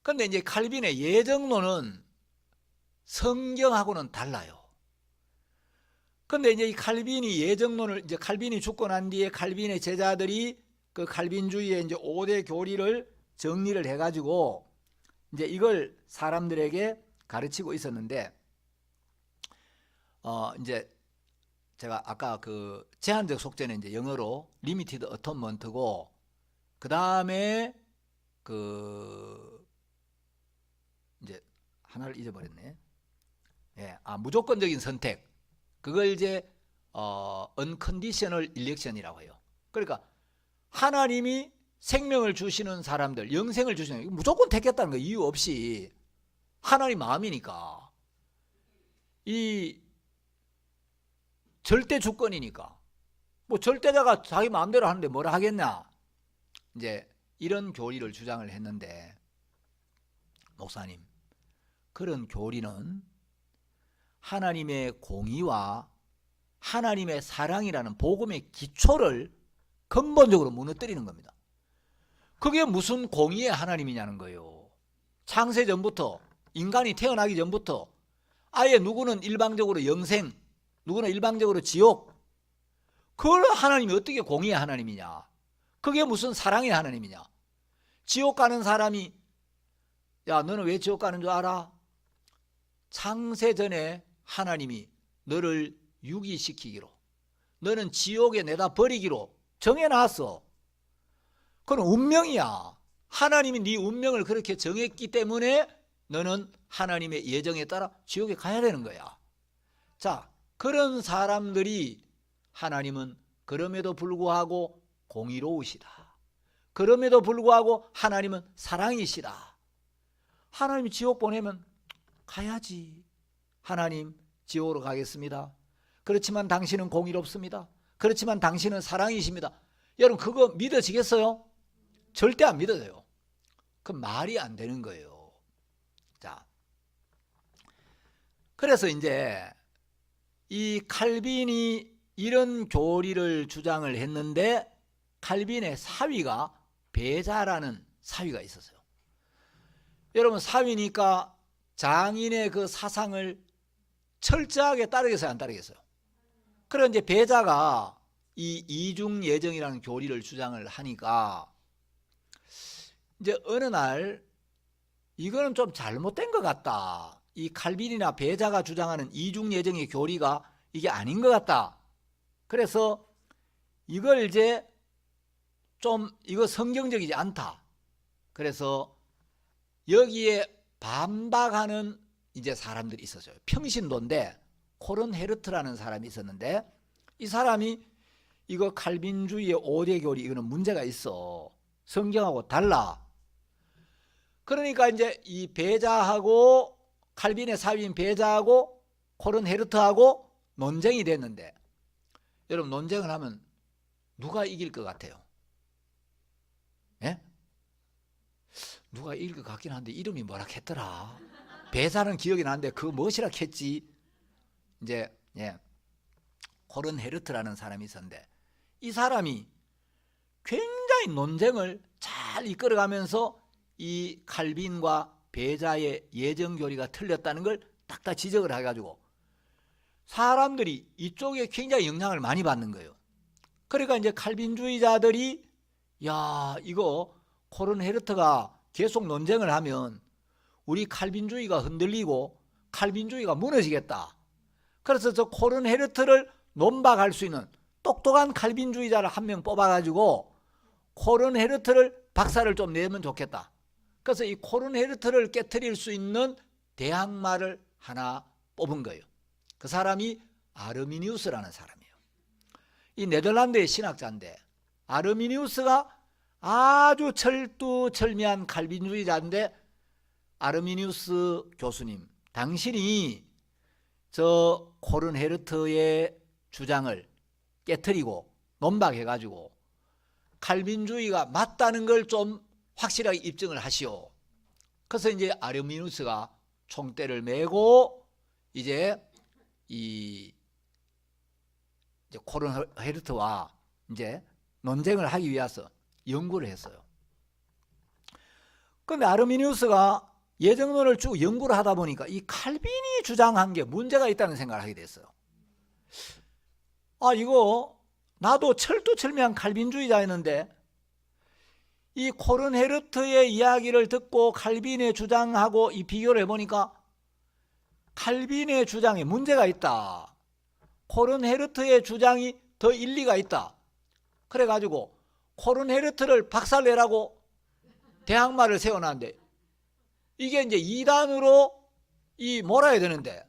근데 이제 칼빈의 예정론은 성경하고는 달라요. 근데 이제 이 칼빈이 예정론을, 이제 칼빈이 죽고 난 뒤에 칼빈의 제자들이 그 칼빈주의의 이제 5대 교리를 정리를 해가지고 이제 이걸 사람들에게 가르치고 있었는데, 이제 제가 아까 그 제한적 속죄는 이제 영어로 리미티드 어톤먼트고, 그 다음에 이제 하나를 잊어버렸네. 무조건적인 선택. 그걸 이제 unconditional election이라고 해요. 그러니까 하나님이 생명을 주시는 사람들, 영생을 주시는, 무조건 택했다는 거, 이유 없이. 하나님 마음이니까. 이 절대 주권이니까. 뭐 절대자가 자기 마음대로 하는데 뭐라 하겠냐. 이제 이런 교리를 주장을 했는데, 목사님, 그런 교리는 하나님의 공의와 하나님의 사랑이라는 복음의 기초를 근본적으로 무너뜨리는 겁니다. 그게 무슨 공의의 하나님이냐는 거예요. 창세전부터, 인간이 태어나기 전부터 아예 누구는 일방적으로 영생, 누구는 일방적으로 지옥, 그걸 하나님이 어떻게 공의의 하나님이냐. 그게 무슨 사랑의 하나님이냐. 지옥 가는 사람이, 야, 너는 왜 지옥 가는 줄 알아? 창세전에 하나님이 너를 유기시키기로, 너는 지옥에 내다 버리기로 정해놨어. 그건 운명이야. 하나님이 네 운명을 그렇게 정했기 때문에 너는 하나님의 예정에 따라 지옥에 가야 되는 거야. 자, 그런 사람들이 하나님은 그럼에도 불구하고 공의로우시다. 그럼에도 불구하고 하나님은 사랑이시다. 하나님이 지옥 보내면 가야지. 하나님, 지옥으로 가겠습니다. 그렇지만 당신은 공의롭습니다. 그렇지만 당신은 사랑이십니다. 여러분, 그거 믿어지겠어요? 절대 안 믿어져요. 그 말이 안 되는 거예요. 자, 그래서 이제 이 칼빈이 이런 교리를 주장을 했는데, 칼빈의 사위가 베자라는 사위가 있었어요. 여러분, 사위니까 장인의 그 사상을 철저하게 따르겠어요, 안 따르겠어요? 그래 이제 베자가 이 이중 예정이라는 교리를 주장을 하니까, 이제 어느 날 이거는 좀 잘못된 것 같다. 이 칼빈이나 베자가 주장하는 이중 예정의 교리가 이게 아닌 것 같다. 그래서 이걸 이제 좀 이거 성경적이지 않다. 그래서 여기에 반박하는 이제 사람들이 있었어요. 평신도인데 코른 헤르트라는 사람이 있었는데, 이 사람이 이거 칼빈주의의 5대 교리, 이거는 문제가 있어. 성경하고 달라. 그러니까 이제 이 베자하고, 칼빈의 사위인 베자하고 코른 헤르트하고 논쟁이 됐는데, 여러분, 논쟁을 하면 누가 이길 것 같아요? 예? 누가 이길 것 같긴 한데 이름이 뭐라 했더라. 베자는 기억이 나는데 그 무엇이라 했지. 이제 코른 헤르트라는 사람이 있었는데, 이 사람이 굉장히 논쟁을 잘 잘 이끌어가면서 이 칼빈과 베자의 예정 교리가 틀렸다는 걸 딱딱 지적을 해가지고 사람들이 이쪽에 굉장히 영향을 많이 받는 거예요. 그러니까 이제 칼빈주의자들이 야, 이거 코른 헤르트가 계속 논쟁을 하면 우리 칼빈주의가 흔들리고 칼빈주의가 무너지겠다. 그래서 저 코른 헤르트를 논박할 수 있는 똑똑한 칼빈주의자를 한 명 뽑아가지고 코른 헤르트를 박살을 좀 내면 좋겠다. 그래서 이 코른 헤르트를 깨트릴 수 있는 대항마를 하나 뽑은 거예요. 그 사람이 아르미니우스라는 사람이에요. 이 네덜란드의 신학자인데 아르미니우스가 아주 철두철미한 칼빈주의자인데 아르미니우스 교수님, 당신이 저 코른 헤르트의 주장을 깨트리고 논박해가지고 칼빈주의가 맞다는 걸 좀 확실하게 입증을 하시오. 그래서 이제 아르미니우스가 총대를 메고 이제 코른 헤르트와 이제 논쟁을 하기 위해서 연구를 했어요. 그런데 아르미니우스가 예정론을 쭉 연구를 하다 보니까 이 칼빈이 주장한 게 문제가 있다는 생각을 하게 됐어요. 아, 이거 나도 철두철미한 칼빈주의자였는데 이 코른 헤르트의 이야기를 듣고 칼빈의 주장하고 이 비교를 해보니까 칼빈의 주장에 문제가 있다. 코른 헤르트의 주장이 더 일리가 있다. 그래가지고 코른 헤르트를 박살내라고 대항마를 세워놨는데 이게 이제 이단으로 몰아야 되는데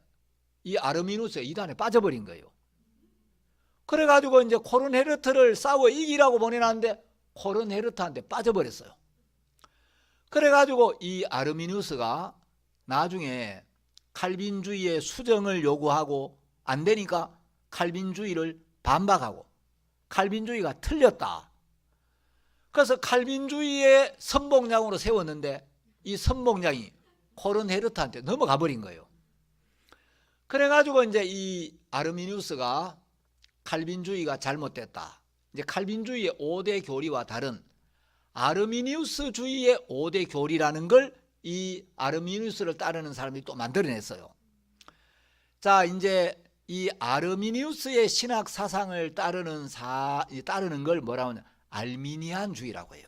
이 아르미누스가 이단에 빠져버린 거예요. 그래가지고 이제 코른 헤르트를 싸워 이기라고 보내놨는데 코른 헤르트한테 빠져버렸어요. 그래가지고 이 아르미누스가 나중에 칼빈주의의 수정을 요구하고 안 되니까 칼빈주의를 반박하고 칼빈주의가 틀렸다. 그래서 칼빈주의의 선봉장으로 세웠는데 이 선봉장이 코른 헤르트한테 넘어가 버린 거예요. 그래가지고 이제 이 아르미니우스가 칼빈주의가 잘못됐다. 이제 칼빈주의의 5대 교리와 다른 아르미니우스주의의 5대 교리라는 걸 이 아르미니우스를 따르는 사람들이 또 만들어냈어요. 자, 이제 이 아르미니우스의 신학 사상을 따르는 걸 뭐라고 하냐? 알미니안주의라고 해요.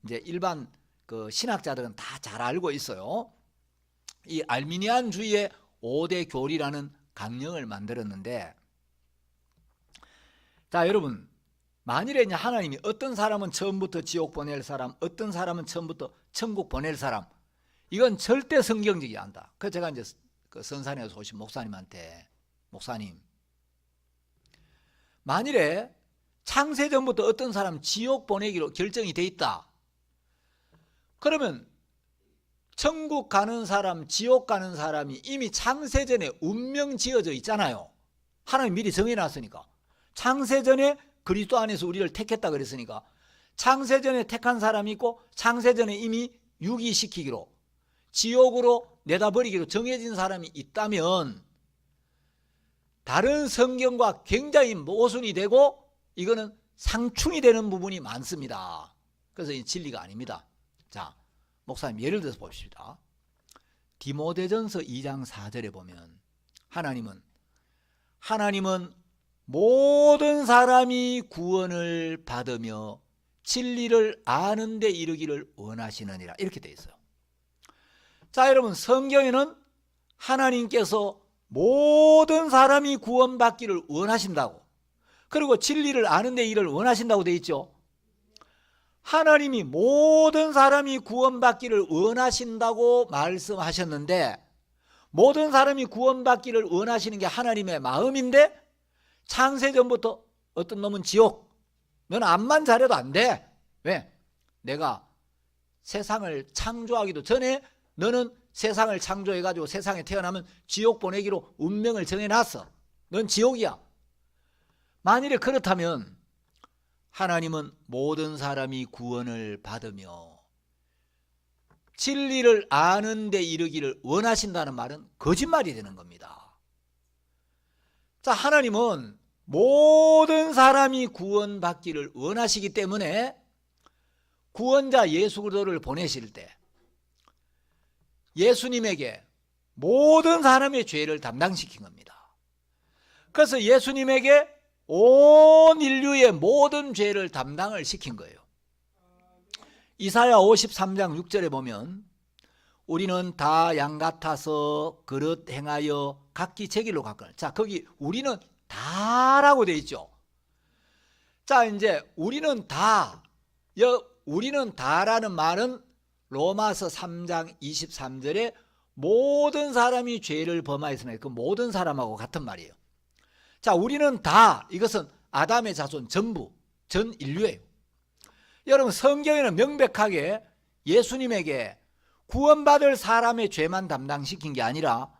이제 일반 그 신학자들은 다 잘 알고 있어요. 이 알미니안주의의 5대 교리라는 강령을 만들었는데, 자, 여러분, 만일에 이제 하나님이 어떤 사람은 처음부터 지옥 보낼 사람, 어떤 사람은 처음부터 천국 보낼 사람, 이건 절대 성경적이 아니다. 그래서 제가 이제 그 선산에서 오신 목사님한테, 목사님, 만일에 창세전부터 어떤 사람 지옥 보내기로 결정이 돼 있다. 그러면 천국 가는 사람, 지옥 가는 사람이 이미 창세전에 운명 지어져 있잖아요. 하나님 미리 정해놨으니까. 창세전에 그리스도 안에서 우리를 택했다 그랬으니까 창세전에 택한 사람이 있고 창세전에 이미 유기시키기로 지옥으로 내다버리기로 정해진 사람이 있다면 다른 성경과 굉장히 모순이 되고 이거는 상충이 되는 부분이 많습니다. 그래서 이 진리가 아닙니다. 자, 목사님 예를 들어서 봅시다. 디모데전서 2장 4절에 보면 하나님은 모든 사람이 구원을 받으며 진리를 아는 데 이르기를 원하시느니라 이렇게 되어 있어요. 자, 여러분, 성경에는 하나님께서 모든 사람이 구원받기를 원하신다고, 그리고 진리를 아는 데 이르기를 원하신다고 되어 있죠. 하나님이 모든 사람이 구원받기를 원하신다고 말씀하셨는데 모든 사람이 구원받기를 원하시는 게 하나님의 마음인데 창세전부터 어떤 놈은 지옥, 너는 암만 잘해도 안 돼. 왜? 내가 세상을 창조하기도 전에 너는 세상을 창조해가지고 세상에 태어나면 지옥 보내기로 운명을 정해놨어. 넌 지옥이야. 만일에 그렇다면 하나님은 모든 사람이 구원을 받으며 진리를 아는 데 이르기를 원하신다는 말은 거짓말이 되는 겁니다. 자, 하나님은 모든 사람이 구원받기를 원하시기 때문에 구원자 예수 그리스도를 보내실 때 예수님에게 모든 사람의 죄를 담당시킨 겁니다. 그래서 예수님에게 온 인류의 모든 죄를 담당을 시킨 거예요. 이사야 53장 6절에 보면 우리는 다 양 같아서 그릇 행하여 각기 제 길로 갔거늘. 자, 거기 우리는 다라고 되어 있죠. 자, 이제 우리는 다라는 말은 로마서 3장 23절에 모든 사람이 죄를 범하였으나 그 모든 사람하고 같은 말이에요. 자, 우리는 다, 이것은 아담의 자손 전부, 전 인류예요. 여러분, 성경에는 명백하게 예수님에게 구원받을 사람의 죄만 담당시킨 게 아니라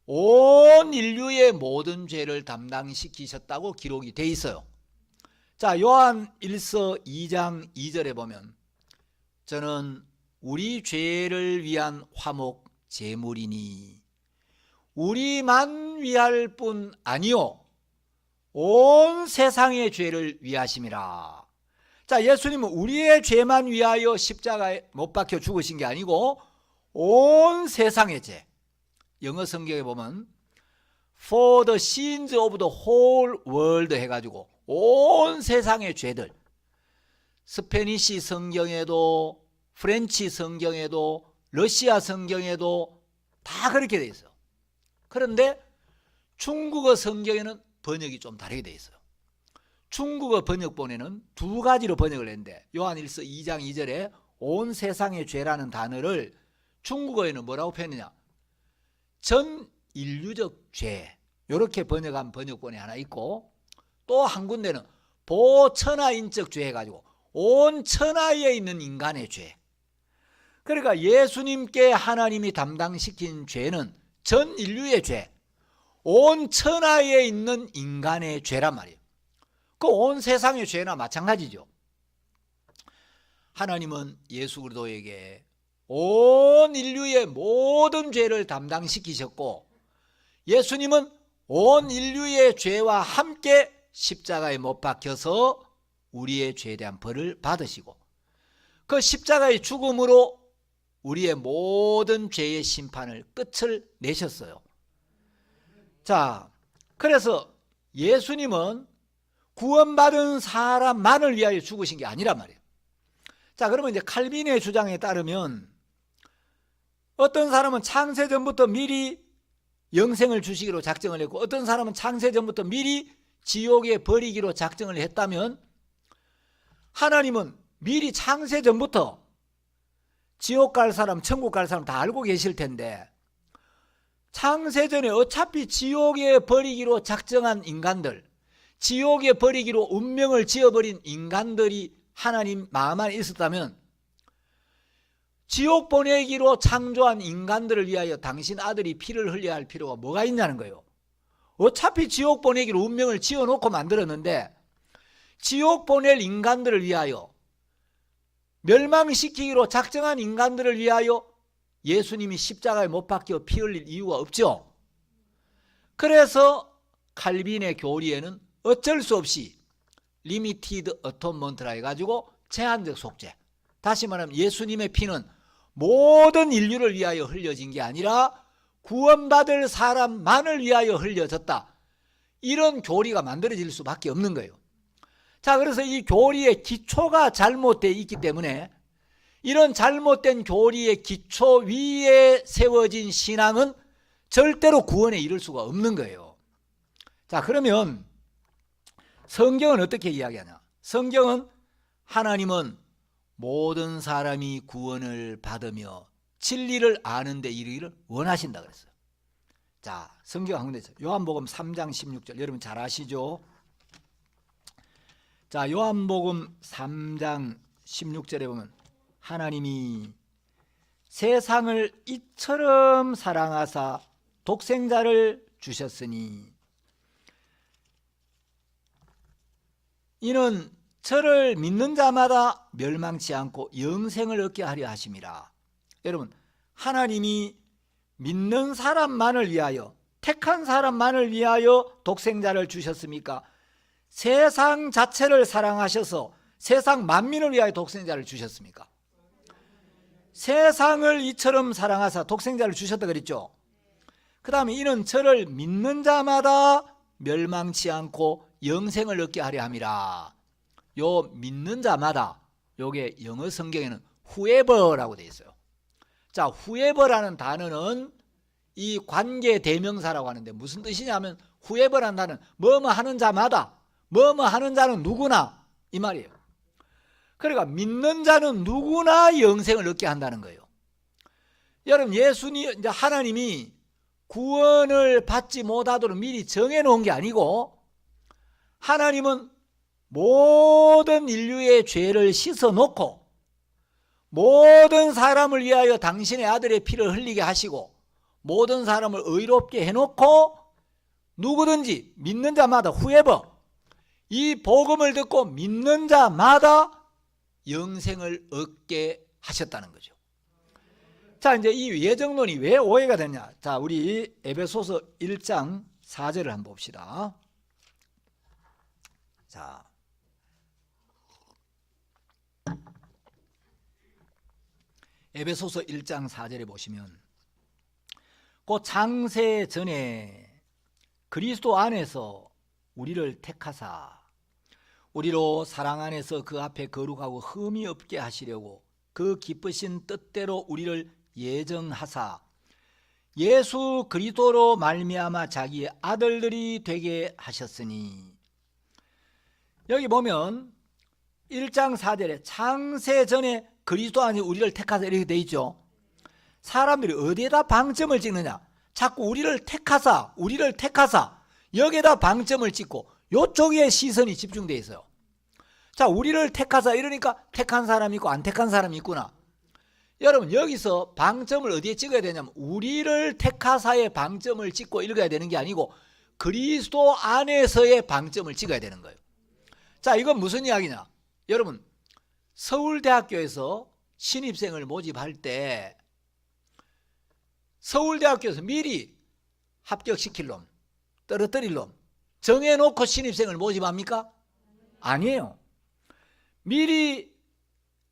온 인류의 모든 죄를 담당시키셨다고 기록이 돼 있어요. 자, 요한 1서 2장 2절에 보면 저는 우리 죄를 위한 화목 제물이니 우리만 위할 뿐 아니요 온 세상의 죄를 위하심이라. 자, 예수님은 우리의 죄만 위하여 십자가에 못 박혀 죽으신 게 아니고 온 세상의 죄. 영어 성경에 보면 For the sins of the whole world 해가지고 온 세상의 죄들. 스페니시 성경에도 프렌치 성경에도 러시아 성경에도 다 그렇게 돼 있어요. 그런데 중국어 성경에는 번역이 좀 다르게 돼 있어요. 중국어 번역본에는 두 가지로 번역을 했는데 요한일서 2장 2절에 온 세상의 죄라는 단어를 중국어에는 뭐라고 표현했냐? 전 인류적 죄, 이렇게 번역한 번역본이 하나 있고 또 한 군데는 보천하인적 죄 해가지고 온 천하에 있는 인간의 죄. 그러니까 예수님께 하나님이 담당시킨 죄는 전 인류의 죄, 온 천하에 있는 인간의 죄란 말이에요. 그 온 세상의 죄나 마찬가지죠. 하나님은 예수 그리스도에게 온 인류의 모든 죄를 담당시키셨고 예수님은 온 인류의 죄와 함께 십자가에 못 박혀서 우리의 죄에 대한 벌을 받으시고 그 십자가의 죽음으로 우리의 모든 죄의 심판을 끝을 내셨어요. 자, 그래서 예수님은 구원받은 사람만을 위하여 죽으신 게 아니란 말이에요. 자, 그러면 이제 칼빈의 주장에 따르면 어떤 사람은 창세전부터 미리 영생을 주시기로 작정을 했고 어떤 사람은 창세전부터 미리 지옥에 버리기로 작정을 했다면 하나님은 미리 창세전부터 지옥 갈 사람, 천국 갈 사람 다 알고 계실 텐데 창세전에 어차피 지옥에 버리기로 작정한 인간들, 지옥에 버리기로 운명을 지어버린 인간들이 하나님 마음 안에 있었다면 지옥 보내기로 창조한 인간들을 위하여 당신 아들이 피를 흘려야 할 필요가 뭐가 있냐는 거예요. 어차피 지옥 보내기로 운명을 지어놓고 만들었는데 지옥 보낼 인간들을 위하여 멸망시키기로 작정한 인간들을 위하여 예수님이 십자가에 못 박혀 피 흘릴 이유가 없죠. 그래서 칼빈의 교리에는 어쩔 수 없이 리미티드 어톤먼트라 해가지고 제한적 속죄, 다시 말하면 예수님의 피는 모든 인류를 위하여 흘려진 게 아니라 구원받을 사람만을 위하여 흘려졌다, 이런 교리가 만들어질 수밖에 없는 거예요. 자, 그래서 이 교리의 기초가 잘못되어 있기 때문에 이런 잘못된 교리의 기초 위에 세워진 신앙은 절대로 구원에 이를 수가 없는 거예요. 자, 그러면 성경은 어떻게 이야기하냐? 성경은 하나님은 모든 사람이 구원을 받으며 진리를 아는 데 이르기를 원하신다 그랬어요. 자, 성경 한 군데 요한복음 3장 16절 여러분 잘 아시죠? 자, 요한복음 3장 16절에 보면 하나님이 세상을 이처럼 사랑하사 독생자를 주셨으니 이는 저를 믿는 자마다 멸망치 않고 영생을 얻게 하려 하심이라. 여러분, 하나님이 믿는 사람만을 위하여, 택한 사람만을 위하여 독생자를 주셨습니까? 세상 자체를 사랑하셔서 세상 만민을 위하여 독생자를 주셨습니까? 세상을 이처럼 사랑하사 독생자를 주셨다 그랬죠. 그 다음에 이는 저를 믿는 자마다 멸망치 않고 영생을 얻게 하려 함이라. 요 믿는 자마다, 요게 영어 성경에는 whoever라고 되어 있어요. 자, whoever라는 단어는 이 관계 대명사라고 하는데 무슨 뜻이냐면 whoever라는 단어는 뭐뭐 하는 자마다, 뭐뭐 하는 자는 누구나 이 말이에요. 그러니까 믿는 자는 누구나 영생을 얻게 한다는 거예요. 여러분, 예수님, 이제 하나님이 구원을 받지 못하도록 미리 정해놓은 게 아니고 하나님은 모든 인류의 죄를 씻어놓고 모든 사람을 위하여 당신의 아들의 피를 흘리게 하시고 모든 사람을 의롭게 해놓고 누구든지 믿는 자마다 whoever 이 복음을 듣고 믿는 자마다 영생을 얻게 하셨다는 거죠. 자, 이제 이 예정론이 왜 오해가 되냐? 자, 우리 에베소서 1장 4절을 한번 봅시다. 자, 에베소서 1장 4절에 보시면 그 창세 전에 그리스도 안에서 우리를 택하사 우리로 사랑 안에서 그 앞에 거룩하고 흠이 없게 하시려고 그 기쁘신 뜻대로 우리를 예정하사 예수 그리스도로 말미암아 자기의 아들들이 되게 하셨으니. 여기 보면 1장 4절에 창세 전에 그리스도 안에 우리를 택하사 이렇게 돼 있죠. 사람들이 어디에다 방점을 찍느냐? 자꾸 우리를 택하사 여기에다 방점을 찍고 이쪽에 시선이 집중되어 있어요. 자, 우리를 택하사 이러니까 택한 사람이 있고 안 택한 사람이 있구나. 여러분, 여기서 방점을 어디에 찍어야 되냐면 우리를 택하사의 방점을 찍고 읽어야 되는 게 아니고 그리스도 안에서의 방점을 찍어야 되는 거예요. 자, 이건 무슨 이야기냐? 여러분, 서울대학교에서 신입생을 모집할 때 서울대학교에서 미리 합격시킬 놈, 떨어뜨릴 놈 정해놓고 신입생을 모집합니까? 아니에요. 미리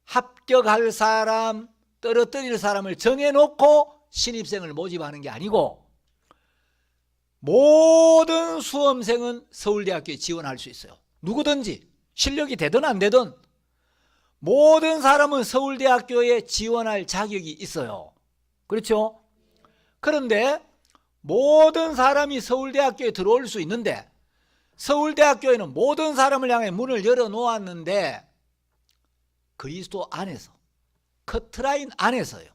합격할 사람, 떨어뜨릴 사람을 정해놓고 신입생을 모집하는 게 아니고 모든 수험생은 서울대학교에 지원할 수 있어요. 누구든지 실력이 되든 안 되든 모든 사람은 서울대학교에 지원할 자격이 있어요. 그렇죠? 그런데 모든 사람이 서울대학교에 들어올 수 있는데 서울대학교에는 모든 사람을 향해 문을 열어놓았는데 그리스도 안에서 커트라인 안에서요.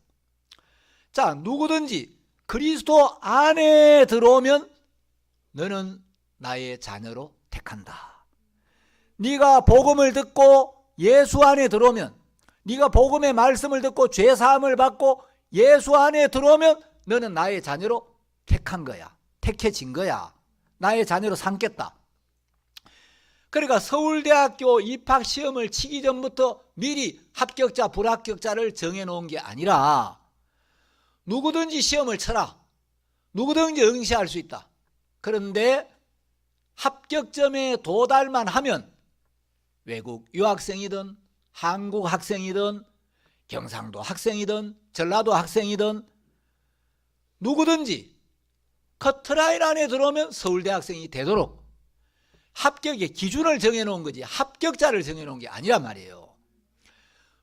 자, 누구든지 그리스도 안에 들어오면 너는 나의 자녀로 택한다. 네가 복음을 듣고 예수 안에 들어오면, 네가 복음의 말씀을 듣고 죄사함을 받고 예수 안에 들어오면 너는 나의 자녀로 택한 거야. 택해진 거야. 나의 자녀로 삼겠다. 그러니까 서울대학교 입학시험을 치기 전부터 미리 합격자 불합격자를 정해놓은 게 아니라 누구든지 시험을 쳐라. 누구든지 응시할 수 있다. 그런데 합격점에 도달만 하면 외국 유학생이든 한국 학생이든 경상도 학생이든 전라도 학생이든 누구든지 커트라인 안에 들어오면 서울대 학생이 되도록 합격의 기준을 정해놓은 거지 합격자를 정해놓은 게 아니란 말이에요.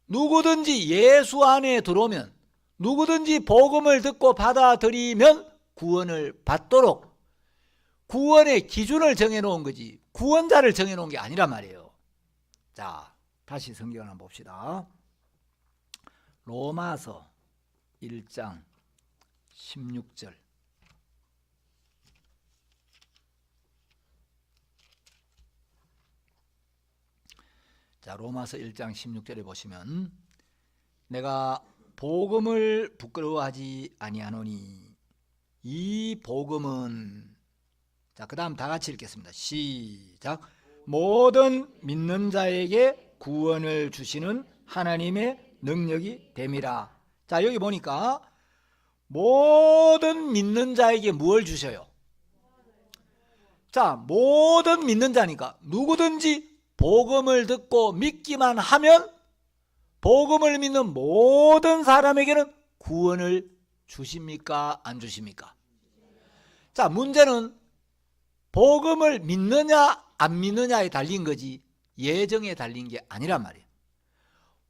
누구든지 예수 안에 들어오면, 누구든지 복음을 듣고 받아들이면 구원을 받도록 구원의 기준을 정해놓은 거지 구원자를 정해놓은 게 아니란 말이에요. 자, 다시 성경을 한번 봅시다. 로마서 1장 16절. 자, 로마서 1장 16절에 보시면 내가 복음을 부끄러워하지 아니하노니 이 복음은, 자, 그 다음 다 같이 읽겠습니다. 시작. 모든 믿는 자에게 구원을 주시는 하나님의 능력이 됨이라. 자, 여기 보니까 모든 믿는 자에게 무엇을 주셔요? 자, 모든 믿는 자니까 누구든지 복음을 듣고 믿기만 하면 복음을 믿는 모든 사람에게는 구원을 주십니까? 안 주십니까? 자, 문제는 복음을 믿느냐 안 믿느냐에 달린 거지 예정에 달린 게 아니란 말이에요.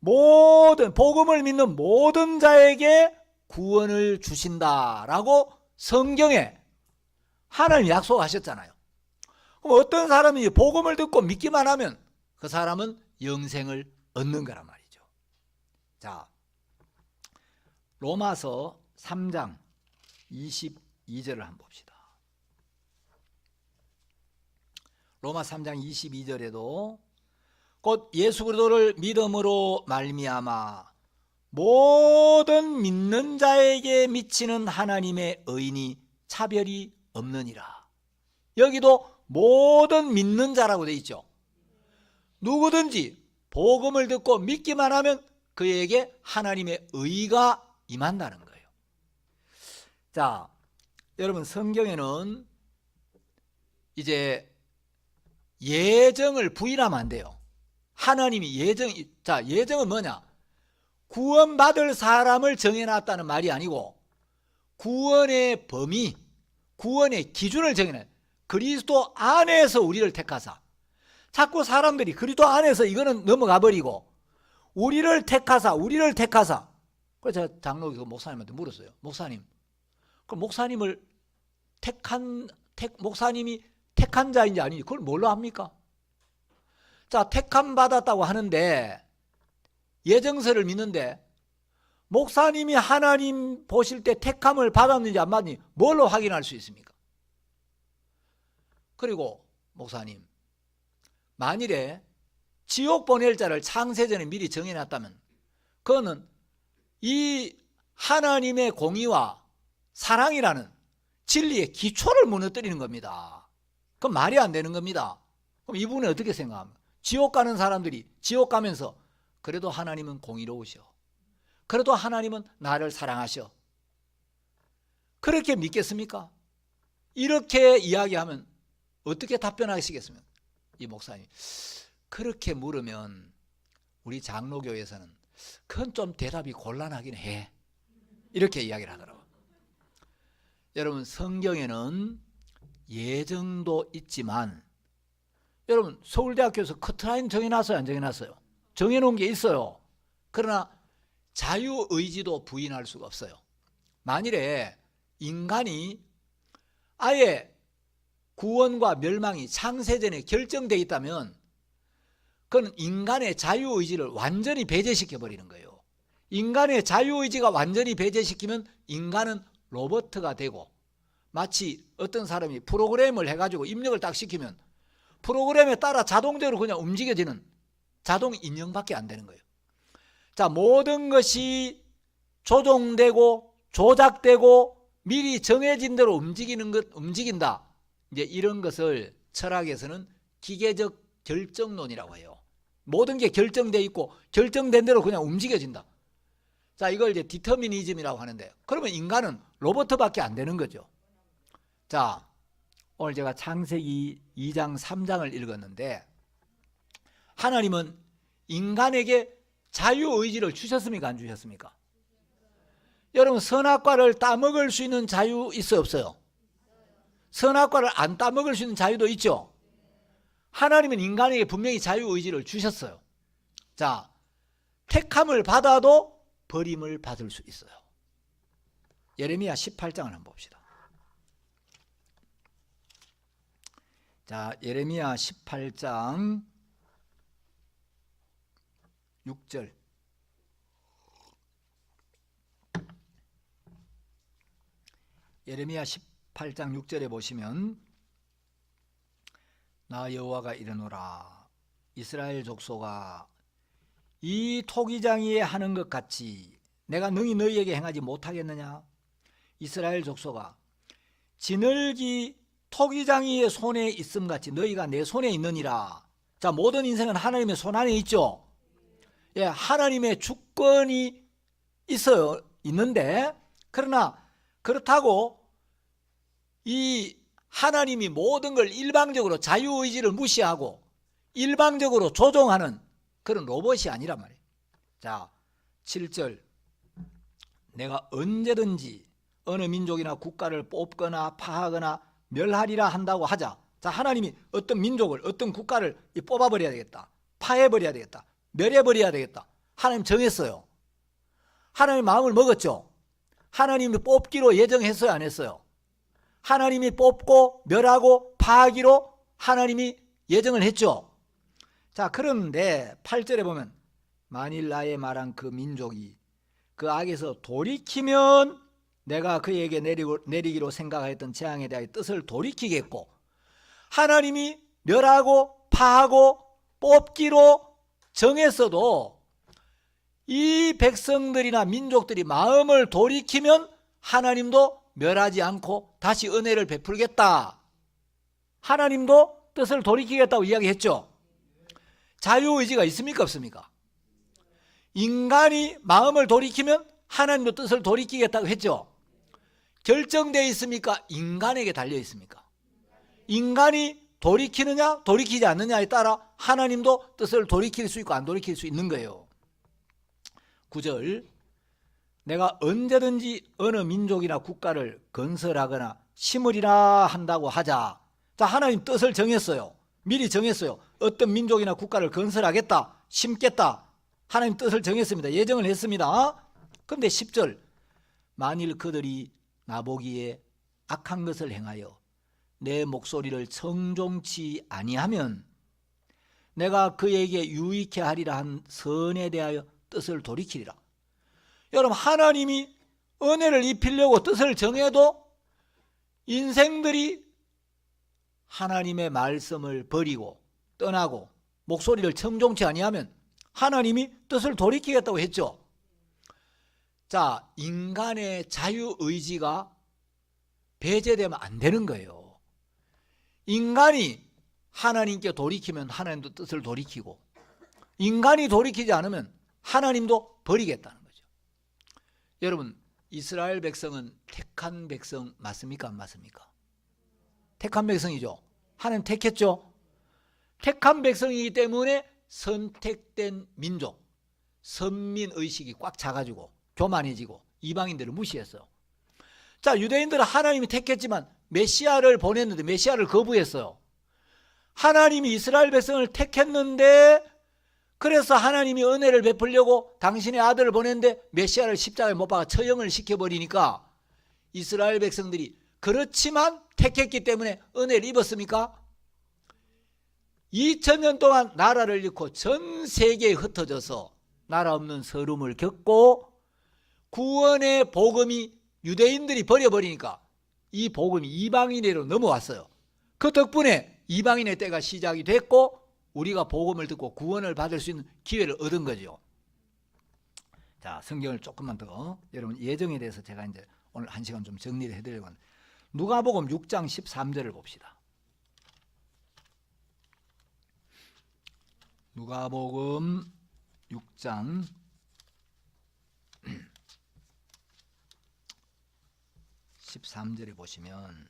모든 복음을 믿는 모든 자에게 구원을 주신다라고 성경에 하나님 약속하셨잖아요. 그럼 어떤 사람이 복음을 듣고 믿기만 하면 그 사람은 영생을 얻는 거란 말이죠. 자, 로마서 3장 22절을 한번 봅시다. 로마 3장 22절에도 곧 예수 그리스도를 믿음으로 말미암아 모든 믿는 자에게 미치는 하나님의 의인이 차별이 없느니라. 여기도 모든 믿는 자라고 되어 있죠. 누구든지 복음을 듣고 믿기만 하면 그에게 하나님의 의가 임한다는 거예요. 자, 여러분 성경에는 이제 예정을 부인하면 안 돼요. 하나님이 예정은 뭐냐? 구원받을 사람을 정해놨다는 말이 아니고 구원의 범위, 구원의 기준을 정해놔요. 그리스도 안에서 우리를 택하사. 자꾸 사람들이 그리스도 안에서 이거는 넘어가 버리고 우리를 택하사. 그래서 제가 장로교 목사님한테 물었어요. 목사님, 그럼 목사님을 목사님이 택한 자인지 아닌지 그걸 뭘로 합니까? 자, 택함 받았다고 하는데 예정서를 믿는데 목사님이 하나님 보실 때 택함을 받았는지 안 받았는지 뭘로 확인할 수 있습니까? 그리고 목사님, 만일에 지옥 보낼 자를 창세전에 미리 정해놨다면 그거는 이 하나님의 공의와 사랑이라는 진리의 기초를 무너뜨리는 겁니다. 그건 말이 안 되는 겁니다. 그럼 이 부분은 어떻게 생각합니까? 지옥 가는 사람들이 지옥 가면서 그래도 하나님은 공의로우셔. 그래도 하나님은 나를 사랑하셔. 그렇게 믿겠습니까? 이렇게 이야기하면 어떻게 답변하시겠습니까? 이 목사님, 그렇게 물으면 우리 장로교에서는 그건 좀 대답이 곤란하긴 해. 이렇게 이야기를 하더라고요. 여러분 성경에는 예정도 있지만 여러분 서울대학교에서 커트라인 정해놨어요? 안 정해놨어요? 정해놓은 게 있어요. 그러나 자유의지도 부인할 수가 없어요. 만일에 인간이 아예 구원과 멸망이 창세전에 결정되어 있다면 그건 인간의 자유의지를 완전히 배제시켜 버리는 거예요. 인간의 자유의지가 완전히 배제시키면 인간은 로봇가 되고 마치 어떤 사람이 프로그램을 해가지고 입력을 딱 시키면 프로그램에 따라 자동적으로 그냥 움직여지는 자동 인형밖에 안 되는 거예요. 자, 모든 것이 조종되고 조작되고 미리 정해진 대로 움직인다. 이제 이런 것을 철학에서는 기계적 결정론이라고 해요. 모든 게 결정되어 있고 결정된 대로 그냥 움직여진다. 자, 이걸 이제 디터미니즘이라고 하는데 그러면 인간은 로봇밖에 안 되는 거죠. 자, 오늘 제가 창세기 2장 3장을 읽었는데 하나님은 인간에게 자유의지를 주셨습니까? 안 주셨습니까? 여러분 선악과를 따먹을 수 있는 자유 있어요? 없어요? 선악과를 안 따먹을 수 있는 자유도 있죠. 하나님은 인간에게 분명히 자유의지를 주셨어요. 자, 택함을 받아도 버림을 받을 수 있어요. 예레미야 18장을 한번 봅시다. 자, 예레미야 18장 6절. 예레미야 18장 6절에 보시면 나 여호와가 이르노라 이스라엘 족속아 이 토기장이에 하는 것 같이 내가 능히 너희에게 행하지 못하겠느냐. 이스라엘 족속아 지늘기 토기장이의 손에 있음 같이 너희가 내 손에 있느니라. 자, 모든 인생은 하나님의 손 안에 있죠. 예, 하나님의 주권이 있어요. 있는데 그러나 그렇다고 이 하나님이 모든 걸 일방적으로 자유의지를 무시하고 일방적으로 조종하는 그런 로봇이 아니란 말이에요. 자, 7절. 내가 언제든지 어느 민족이나 국가를 뽑거나 파하거나 멸하리라 한다고 하자. 자, 하나님이 어떤 민족을, 어떤 국가를 뽑아버려야 되겠다. 파해버려야 되겠다. 멸해버려야 되겠다. 하나님 정했어요. 하나님 마음을 먹었죠. 하나님이 뽑기로 예정했어요, 안 했어요? 하나님이 뽑고 멸하고 파하기로 하나님이 예정을 했죠. 자, 그런데 8절에 보면 만일 나의 말한 그 민족이 그 악에서 돌이키면 내가 그에게 내리기로 생각하였던 재앙에 대하여 뜻을 돌이키겠고, 하나님이 멸하고 파하고 뽑기로 정했어도 이 백성들이나 민족들이 마음을 돌이키면 하나님도 멸하지 않고 다시 은혜를 베풀겠다. 하나님도 뜻을 돌이키겠다고 이야기했죠. 자유의지가 있습니까, 없습니까? 인간이 마음을 돌이키면 하나님도 뜻을 돌이키겠다고 했죠. 결정되어 있습니까? 인간에게 달려 있습니까? 인간이 돌이키느냐 돌이키지 않느냐에 따라 하나님도 뜻을 돌이킬 수 있고 안 돌이킬 수 있는 거예요. 9절. 내가 언제든지 어느 민족이나 국가를 건설하거나 심으리라 한다고 하자. 자, 하나님 뜻을 정했어요. 미리 정했어요. 어떤 민족이나 국가를 건설하겠다, 심겠다. 하나님 뜻을 정했습니다. 예정을 했습니다. 그런데 10절. 만일 그들이 나보기에 악한 것을 행하여 내 목소리를 청종치 아니하면 내가 그에게 유익케 하리라 한 선에 대하여 뜻을 돌이키리라. 여러분, 하나님이 은혜를 입히려고 뜻을 정해도 인생들이 하나님의 말씀을 버리고 떠나고 목소리를 청종치 아니하면 하나님이 뜻을 돌이키겠다고 했죠. 자, 인간의 자유의지가 배제되면 안 되는 거예요. 인간이 하나님께 돌이키면 하나님도 뜻을 돌이키고, 인간이 돌이키지 않으면 하나님도 버리겠다는 거죠. 여러분, 이스라엘 백성은 택한 백성 맞습니까, 안 맞습니까? 택한 백성이죠. 하나님 택했죠. 택한 백성이기 때문에 선택된 민족, 선민의식이 꽉 차가지고 교만해지고 이방인들을 무시했어요. 자, 유대인들은 하나님이 택했지만 메시아를 보냈는데 메시아를 거부했어요. 하나님이 이스라엘 백성을 택했는데, 그래서 하나님이 은혜를 베풀려고 당신의 아들을 보냈는데 메시아를 십자가에 못 박아 처형을 시켜버리니까 이스라엘 백성들이 그렇지만 택했기 때문에 은혜를 입었습니까? 2000년 동안 나라를 잃고 전 세계에 흩어져서 나라 없는 서름을 겪고 구원의 복음이 유대인들이 버려버리니까 이 복음이 이방인에로 넘어왔어요. 그 덕분에 이방인의 때가 시작이 됐고 우리가 복음을 듣고 구원을 받을 수 있는 기회를 얻은 거죠. 자, 성경을 조금만 더 여러분 예정에 대해서 제가 이제 오늘 1시간 좀 정리를 해드리려고 합니다. 누가복음 6장 13절을 봅시다. 누가복음 6장 13절에 보시면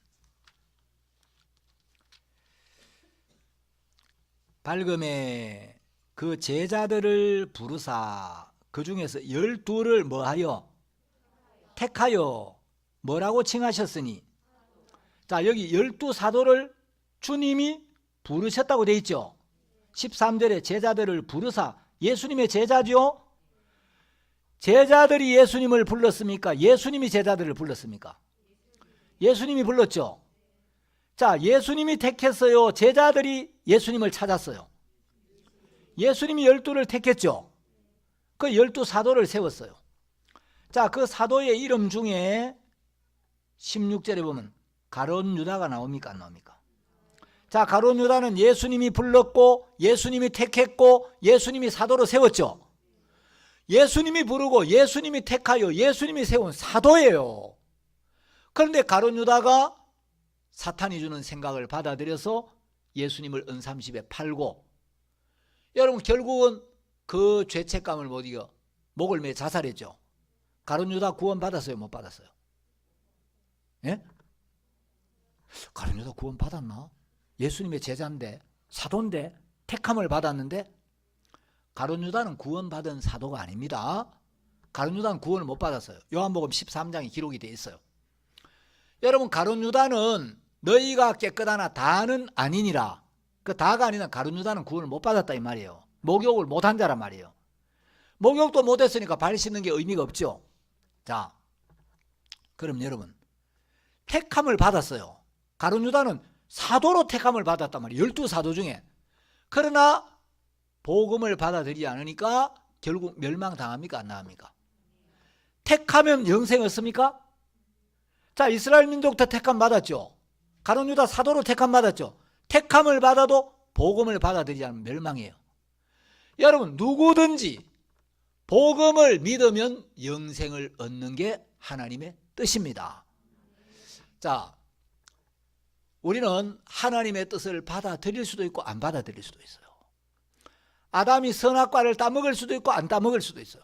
발금에 그 제자들을 부르사 그 중에서 12를 뭐하여? 택하여 뭐라고 칭하셨으니? 자, 여기 12사도를 주님이 부르셨다고 되어 있죠. 13절에 제자들을 부르사, 예수님의 제자죠. 제자들이 예수님을 불렀습니까? 예수님이 제자들을 불렀습니까? 예수님이 불렀죠. 자, 예수님이 택했어요? 제자들이 예수님을 찾았어요? 예수님이 12를 택했죠. 그 12사도를 세웠어요. 자, 그 사도의 이름 중에 16절에 보면 가룟 유다가 나옵니까, 안 나옵니까? 자, 가룟 유다는 예수님이 불렀고 예수님이 택했고 예수님이 사도로 세웠죠. 예수님이 부르고 예수님이 택하여 예수님이 세운 사도예요. 그런데 가룟 유다가 사탄이 주는 생각을 받아들여서 예수님을 은삼십에 팔고, 여러분 결국은 그 죄책감을 못 이겨 목을 매 자살했죠. 가룟 유다 구원 받았어요, 못 받았어요? 예? 가룟 유다 구원 받았나? 예수님의 제자인데, 사도인데, 택함을 받았는데 가룟 유다는 구원받은 사도가 아닙니다. 가룟 유다는 구원을 못 받았어요. 요한복음 13장에 기록이 되어 있어요. 여러분, 가룟 유다는 너희가 깨끗하나 다는 아니니라. 그 다가 아니라 가룟 유다는 구원을 못 받았다 이 말이에요. 목욕을 못한 자란 말이에요. 목욕도 못했으니까 발 씻는 게 의미가 없죠. 자, 그럼 여러분, 택함을 받았어요. 가룟 유다는 사도로 택함을 받았단 말이에요. 12사도 중에. 그러나 복음을 받아들이지 않으니까 결국 멸망당합니까? 안 나갑니까? 택하면 영생 얻습니까? 자, 이스라엘 민족도 택함 받았죠. 가룟 유다 사도로 택함 받았죠. 택함을 받아도 복음을 받아들이지 않으면 멸망이에요. 여러분, 누구든지 복음을 믿으면 영생을 얻는 게 하나님의 뜻입니다. 자, 우리는 하나님의 뜻을 받아들일 수도 있고 안 받아들일 수도 있어요. 아담이 선악과를 따먹을 수도 있고 안 따먹을 수도 있어요.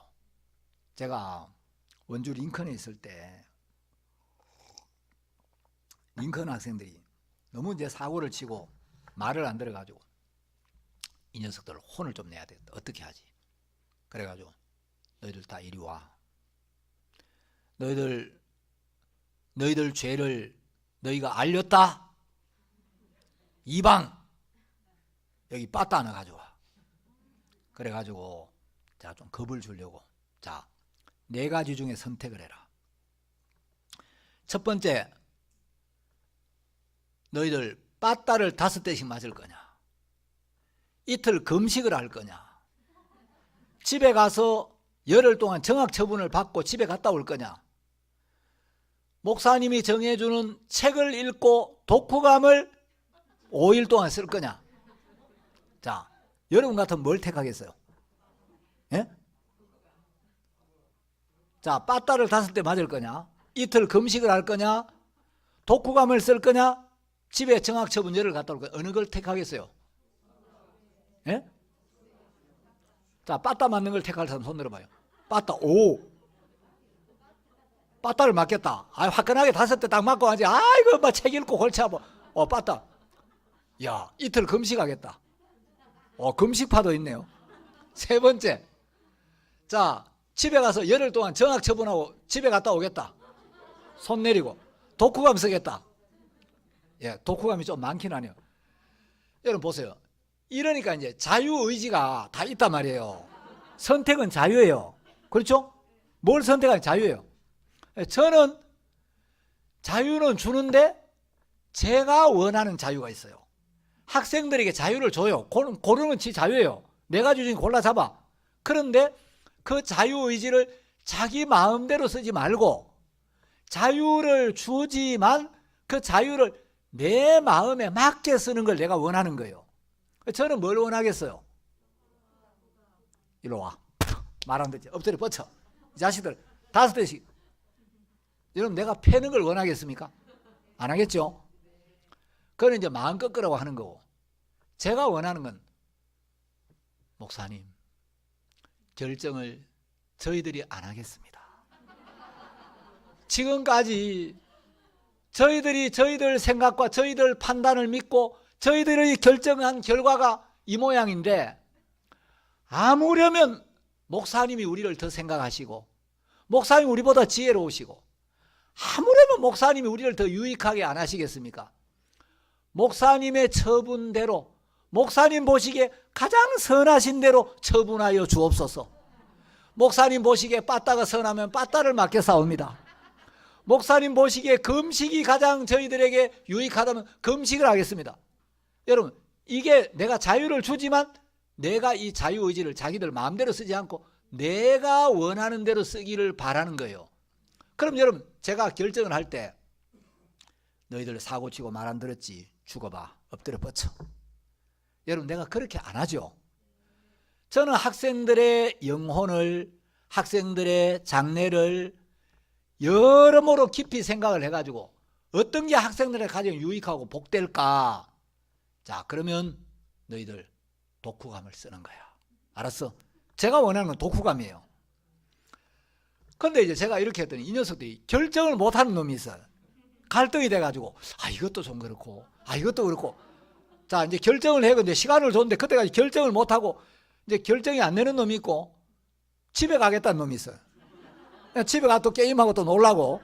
제가 원주 링컨에 있을 때 링컨 학생들이 너무 이제 사고를 치고 말을 안 들어가지고 이 녀석들을 혼을 좀 내야 되겠다. 어떻게 하지? 그래가지고 너희들 다 이리 와. 너희들 죄를 너희가 알렸다. 이방 여기 빠따 하나 가져와. 그래가지고 자, 좀 겁을 주려고 자, 4가지 중에 선택을 해라. 첫 번째, 너희들 빠따를 5대씩 맞을 거냐, 이틀 금식을 할 거냐, 집에 가서 열흘 동안 정학 처분을 받고 집에 갔다 올 거냐, 목사님이 정해주는 책을 읽고 독후감을 5일 동안 쓸 거냐. 자, 여러분 같으면 뭘 택하겠어요? 예? 자, 빠따를 5대 맞을 거냐, 이틀 금식을 할 거냐, 독후감을 쓸 거냐, 집에 정학처분 열을 갔다 올 거냐. 어느 걸 택하겠어요? 예? 자, 빠따 맞는 걸 택할 사람 손 들어봐요. 빠따 5. 빠따를 맞겠다. 아, 화끈하게 5대 딱 맞고 하지. 아이고, 막 책 읽고 골치 아파. 빠따. 야, 이틀 금식하겠다. 금식파도 있네요. 세 번째, 자, 집에 가서 열흘 동안 정학 처분하고 집에 갔다 오겠다. 손 내리고 독후감 쓰겠다. 예, 독후감이 좀 많긴 하네요. 여러분 보세요. 이러니까 이제 자유의지가 다 있단 말이에요. 선택은 자유예요. 그렇죠? 뭘 선택하는 자유예요. 저는 자유는 주는데 제가 원하는 자유가 있어요. 학생들에게 자유를 줘요. 고르는 지 자유예요. 4가지 중에 골라 잡아. 그런데 그 자유의지를 자기 마음대로 쓰지 말고 자유를 주지만 그 자유를 내 마음에 맞게 쓰는 걸 내가 원하는 거예요. 저는 뭘 원하겠어요? 이리 와. 말 안 듣지? 엎드려 뻗쳐. 이 자식들 5대씩. 여러분, 내가 패는 걸 원하겠습니까? 안 하겠죠? 그건 이제 마음 꺾으라고 하는 거고, 제가 원하는 건 목사님, 결정을 저희들이 안 하겠습니다. 지금까지 저희들이 저희들 생각과 저희들 판단을 믿고 저희들이 결정한 결과가 이 모양인데, 아무려면 목사님이 우리를 더 생각하시고 목사님이 우리보다 지혜로우시고 아무려면 목사님이 우리를 더 유익하게 안 하시겠습니까? 목사님의 처분대로, 목사님 보시기에 가장 선하신 대로 처분하여 주옵소서. 목사님 보시기에 빠따가 선하면 빠따를 맞게 싸웁니다. 목사님 보시기에 금식이 가장 저희들에게 유익하다면 금식을 하겠습니다. 여러분, 이게 내가 자유를 주지만 내가 이 자유의지를 자기들 마음대로 쓰지 않고 내가 원하는 대로 쓰기를 바라는 거예요. 그럼 여러분, 제가 결정을 할 때 너희들 사고치고 말 안 들었지? 죽어봐. 엎드려 뻗쳐. 여러분, 내가 그렇게 안 하죠. 저는 학생들의 영혼을, 학생들의 장래를 여러모로 깊이 생각을 해가지고 어떤 게 학생들의 가장 유익하고 복될까? 자, 그러면 너희들 독후감을 쓰는 거야. 알았어? 제가 원하는 건 독후감이에요. 근데 이제 제가 이렇게 했더니 이 녀석들이 결정을 못하는 놈이 있어요. 갈등이 돼가지고 이것도 좀 그렇고 이것도 그렇고 자, 이제 결정을 해. 근데 시간을 줬는데 그때까지 결정을 못하고 이제 결정이 안 되는 놈이 있고 집에 가겠다는 놈이 있어요. 그냥 집에 가서 또 게임하고 또 놀라고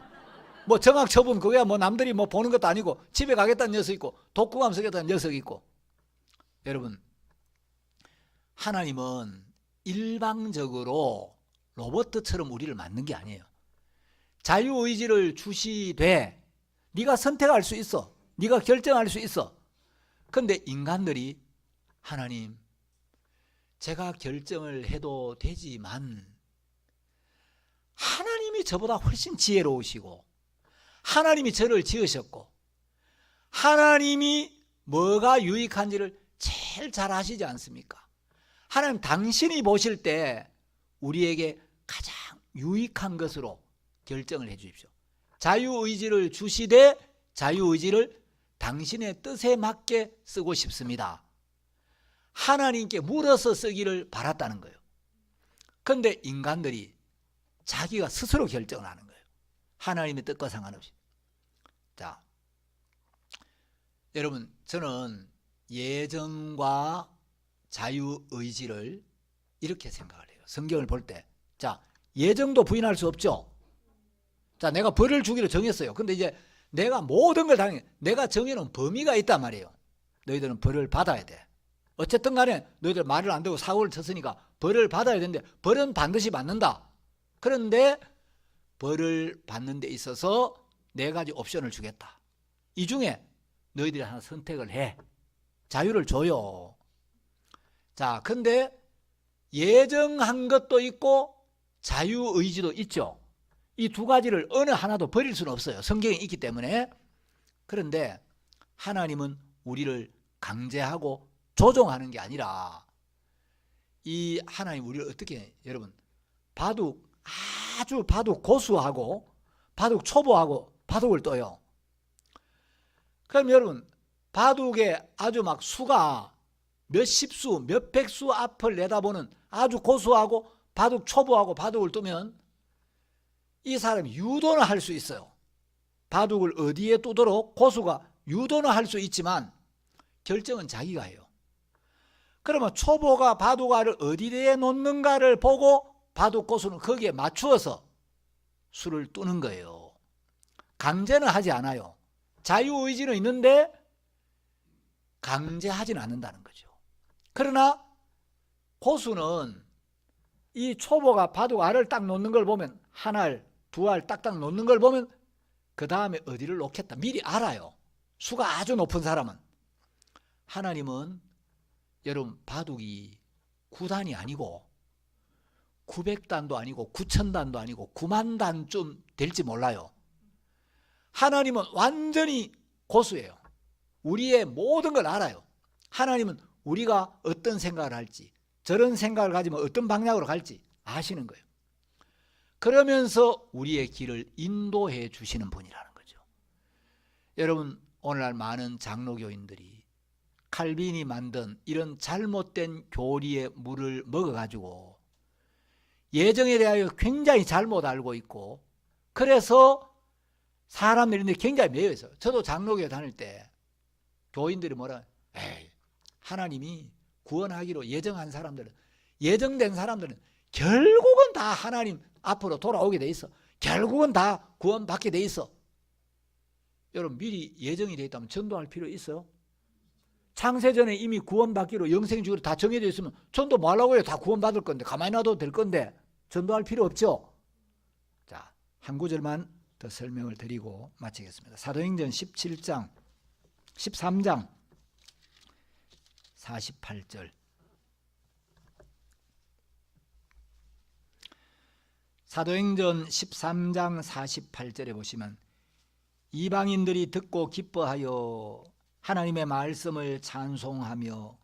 뭐 정학 처분 그거야 뭐 남들이 뭐 보는 것도 아니고 집에 가겠다는 녀석 있고 독후감 쓰겠다는 녀석이 있고. 여러분, 하나님은 일방적으로 로봇처럼 우리를 만든 게 아니에요. 자유의지를 주시되 네가 선택할 수 있어. 네가 결정할 수 있어. 그런데 인간들이 하나님, 제가 결정을 해도 되지만 하나님이 저보다 훨씬 지혜로우시고 하나님이 저를 지으셨고 하나님이 뭐가 유익한지를 제일 잘 아시지 않습니까? 하나님 당신이 보실 때 우리에게 가장 유익한 것으로 결정을 해 주십시오. 자유의지를 주시되 자유의지를 당신의 뜻에 맞게 쓰고 싶습니다. 하나님께 물어서 쓰기를 바랐다는 거예요. 그런데 인간들이 자기가 스스로 결정을 하는 거예요. 하나님의 뜻과 상관없이. 자, 여러분, 저는 예정과 자유의지를 이렇게 생각을 해요. 성경을 볼 때. 자, 예정도 부인할 수 없죠. 자, 내가 벌을 주기로 정했어요. 근데 이제 내가 모든 걸 당해. 내가 정해놓은 범위가 있단 말이에요. 너희들은 벌을 받아야 돼. 어쨌든 간에 너희들 말을 안 듣고 사고를 쳤으니까 벌을 받아야 되는데 벌은 반드시 받는다. 그런데 벌을 받는 데 있어서 4가지 옵션을 주겠다. 이 중에 너희들이 하나 선택을 해. 자유를 줘요. 자, 근데 예정한 것도 있고 자유의지도 있죠. 이 2가지를 어느 하나도 버릴 수는 없어요. 성경에 있기 때문에. 그런데 하나님은 우리를 강제하고 조종하는 게 아니라 이 하나님 우리를 어떻게 해요? 여러분, 바둑 아주 바둑 고수하고 바둑 초보하고 바둑을 떠요. 그럼 여러분, 바둑에 아주 막 수가 몇십 수, 몇백 수 앞을 내다보는 아주 고수하고 바둑 초보하고 바둑을 뜨면 이 사람이 유도는 할 수 있어요. 바둑을 어디에 두도록 고수가 유도는 할 수 있지만 결정은 자기가 해요. 그러면 초보가 바둑알을 어디에 놓는가를 보고 바둑 고수는 거기에 맞추어서 수를 뜨는 거예요. 강제는 하지 않아요. 자유의지는 있는데 강제하지는 않는다는 거죠. 그러나 고수는 이 초보가 바둑알을 딱 놓는 걸 보면 한 알, 2알 딱딱 놓는 걸 보면 그 다음에 어디를 놓겠다 미리 알아요. 수가 아주 높은 사람은. 하나님은 여러분, 바둑이 9단이 아니고 900단도 아니고 9000단도 아니고 9만 단쯤 될지 몰라요. 하나님은 완전히 고수예요. 우리의 모든 걸 알아요. 하나님은 우리가 어떤 생각을 할지, 저런 생각을 가지면 어떤 방향으로 갈지 아시는 거예요. 그러면서 우리의 길을 인도해 주시는 분이라는 거죠. 여러분, 오늘날 많은 장로교인들이 칼빈이 만든 이런 잘못된 교리의 물을 먹어가지고 예정에 대하여 굉장히 잘못 알고 있고, 그래서 사람들이 굉장히 매여 있어요. 저도 장로교회 다닐 때 교인들이 뭐라, 에이, 하나님이 구원하기로 예정한 사람들은, 예정된 사람들은 결국은 다 하나님 앞으로 돌아오게 돼 있어. 결국은 다 구원받게 돼 있어. 여러분, 미리 예정이 돼 있다면 전도할 필요 있어요? 창세전에 이미 구원받기로 영생 주기로 다 정해져 있으면 전도 뭐 하려고 해요? 다 구원받을 건데, 가만히 놔둬도 될 건데 전도할 필요 없죠. 자, 한 구절만 더 설명을 드리고 마치겠습니다. 사도행전 17장 13장 48절. 사도행전 13장 48절에 보시면 이방인들이 듣고 기뻐하여 하나님의 말씀을 찬송하며,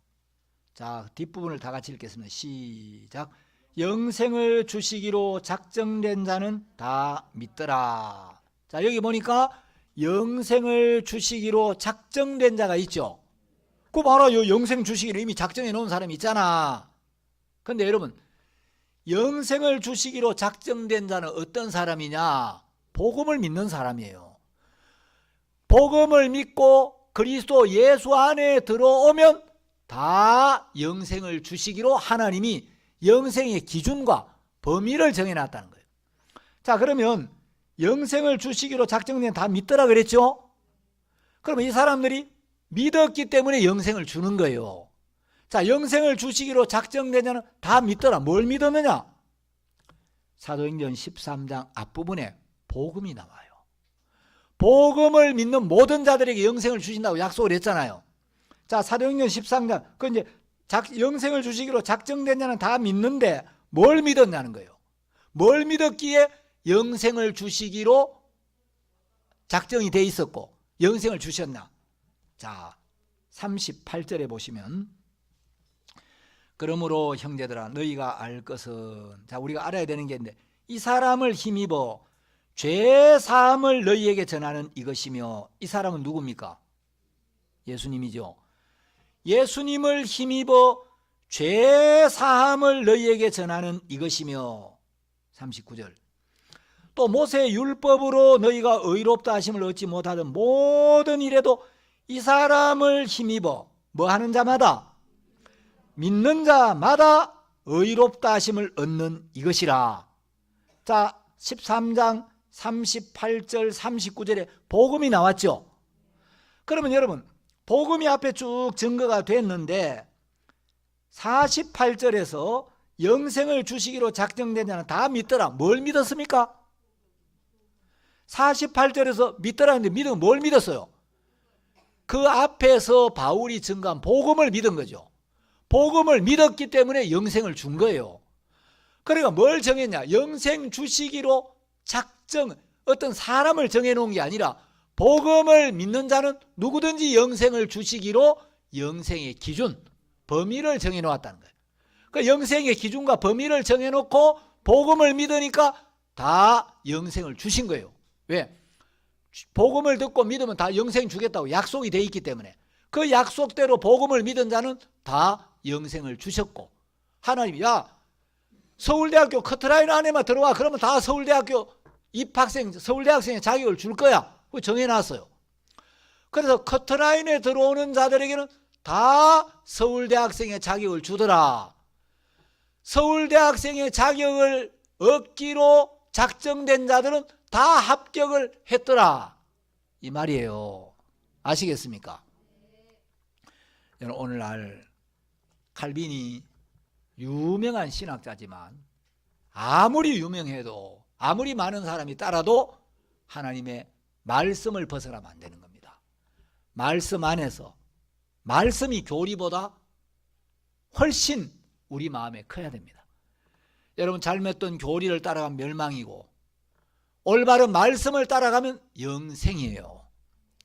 자, 뒷부분을 다 같이 읽겠습니다. 시작. 영생을 주시기로 작정된 자는 다 믿더라. 자, 여기 보니까 영생을 주시기로 작정된 자가 있죠. 그 봐라, 요 영생 주시기로 이미 작정해 놓은 사람이 있잖아. 근데 여러분, 영생을 주시기로 작정된 자는 어떤 사람이냐? 복음을 믿는 사람이에요. 복음을 믿고 그리스도 예수 안에 들어오면 다 영생을 주시기로 하나님이 영생의 기준과 범위를 정해놨다는 거예요. 자, 그러면 영생을 주시기로 작정된 다 믿더라 그랬죠? 그러면 이 사람들이 믿었기 때문에 영생을 주는 거예요. 자, 영생을 주시기로 작정된 자는 다 믿더라. 뭘 믿었느냐? 사도행전 13장 앞부분에 복음이 나와요. 복음을 믿는 모든 자들에게 영생을 주신다고 약속을 했잖아요. 자, 사도행전 13장, 그 이제 영생을 주시기로 작정된 자는 다 믿는데 뭘 믿었냐는 거예요. 뭘 믿었기에 영생을 주시기로 작정이 돼 있었고 영생을 주셨나? 자, 38절에 보시면, 그러므로 형제들아 너희가 알 것은, 자, 우리가 알아야 되는 게 있는데, 이 사람을 힘입어 죄 사함을 너희에게 전하는 이것이며, 이 사람은 누굽니까? 예수님이죠. 예수님을 힘입어 죄 사함을 너희에게 전하는 이것이며, 39절, 또 모세의 율법으로 너희가 의롭다 하심을 얻지 못하던 모든 일에도 이 사람을 힘입어 뭐 하는 자마다, 믿는 자마다 의롭다 하심을 얻는 이것이라. 자, 13장 38절 39절에 복음이 나왔죠. 그러면 여러분, 복음이 앞에 쭉 증거가 됐는데 48절에서 영생을 주시기로 작정된 자는 다 믿더라. 뭘 믿었습니까? 48절에서 믿더라 했는데 믿으면 뭘 믿었어요? 그 앞에서 바울이 증거한 복음을 믿은 거죠. 복음을 믿었기 때문에 영생을 준 거예요. 그러니까 뭘 정했냐? 영생 주시기로 작정, 어떤 사람을 정해놓은 게 아니라 복음을 믿는 자는 누구든지 영생을 주시기로 영생의 기준, 범위를 정해놓았다는 거예요. 그 영생의 기준과 범위를 정해놓고 복음을 믿으니까 다 영생을 주신 거예요. 왜? 복음을 듣고 믿으면 다 영생 주겠다고 약속이 돼 있기 때문에 그 약속대로 복음을 믿은 자는 다 영생을 주셨고, 하나님이 야, 서울대학교 커트라인 안에만 들어와, 그러면 다 서울대학교 입학생, 서울대학생의 자격을 줄 거야. 그거 정해놨어요. 그래서 커트라인에 들어오는 자들에게는 다 서울대학생의 자격을 주더라. 서울대학생의 자격을 얻기로 작정된 자들은 다 합격을 했더라, 이 말이에요. 아시겠습니까? 오늘날 칼빈이 유명한 신학자지만 아무리 유명해도, 아무리 많은 사람이 따라도 하나님의 말씀을 벗어나면 안 되는 겁니다. 말씀 안에서, 말씀이 교리보다 훨씬 우리 마음에 커야 됩니다. 여러분, 잘못된 교리를 따라가면 멸망이고 올바른 말씀을 따라가면 영생이에요.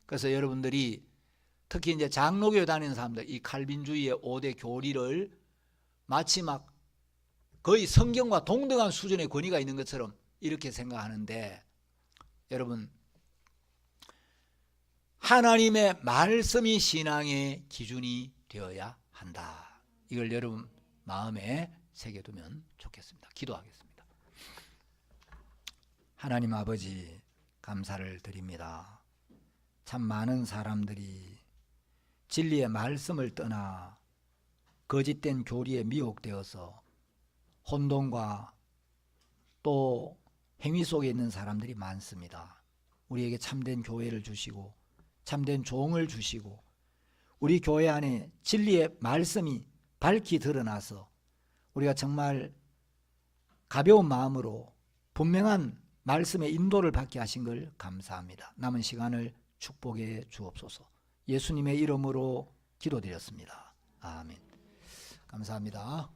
그래서 여러분들이 특히 이제 장로교에 다니는 사람들, 이 칼빈주의의 5대 교리를 마치 막 거의 성경과 동등한 수준의 권위가 있는 것처럼 이렇게 생각하는데, 여러분, 하나님의 말씀이 신앙의 기준이 되어야 한다. 이걸 여러분 마음에 새겨두면 좋겠습니다. 기도하겠습니다. 하나님 아버지, 감사를 드립니다. 참 많은 사람들이 진리의 말씀을 떠나 거짓된 교리에 미혹되어서 혼돈과 또 행위 속에 있는 사람들이 많습니다. 우리에게 참된 교회를 주시고 참된 종을 주시고 우리 교회 안에 진리의 말씀이 밝히 드러나서 우리가 정말 가벼운 마음으로 분명한 말씀의 인도를 받게 하신 걸 감사합니다. 남은 시간을 축복해 주옵소서. 예수님의 이름으로 기도드렸습니다. 아멘. 감사합니다.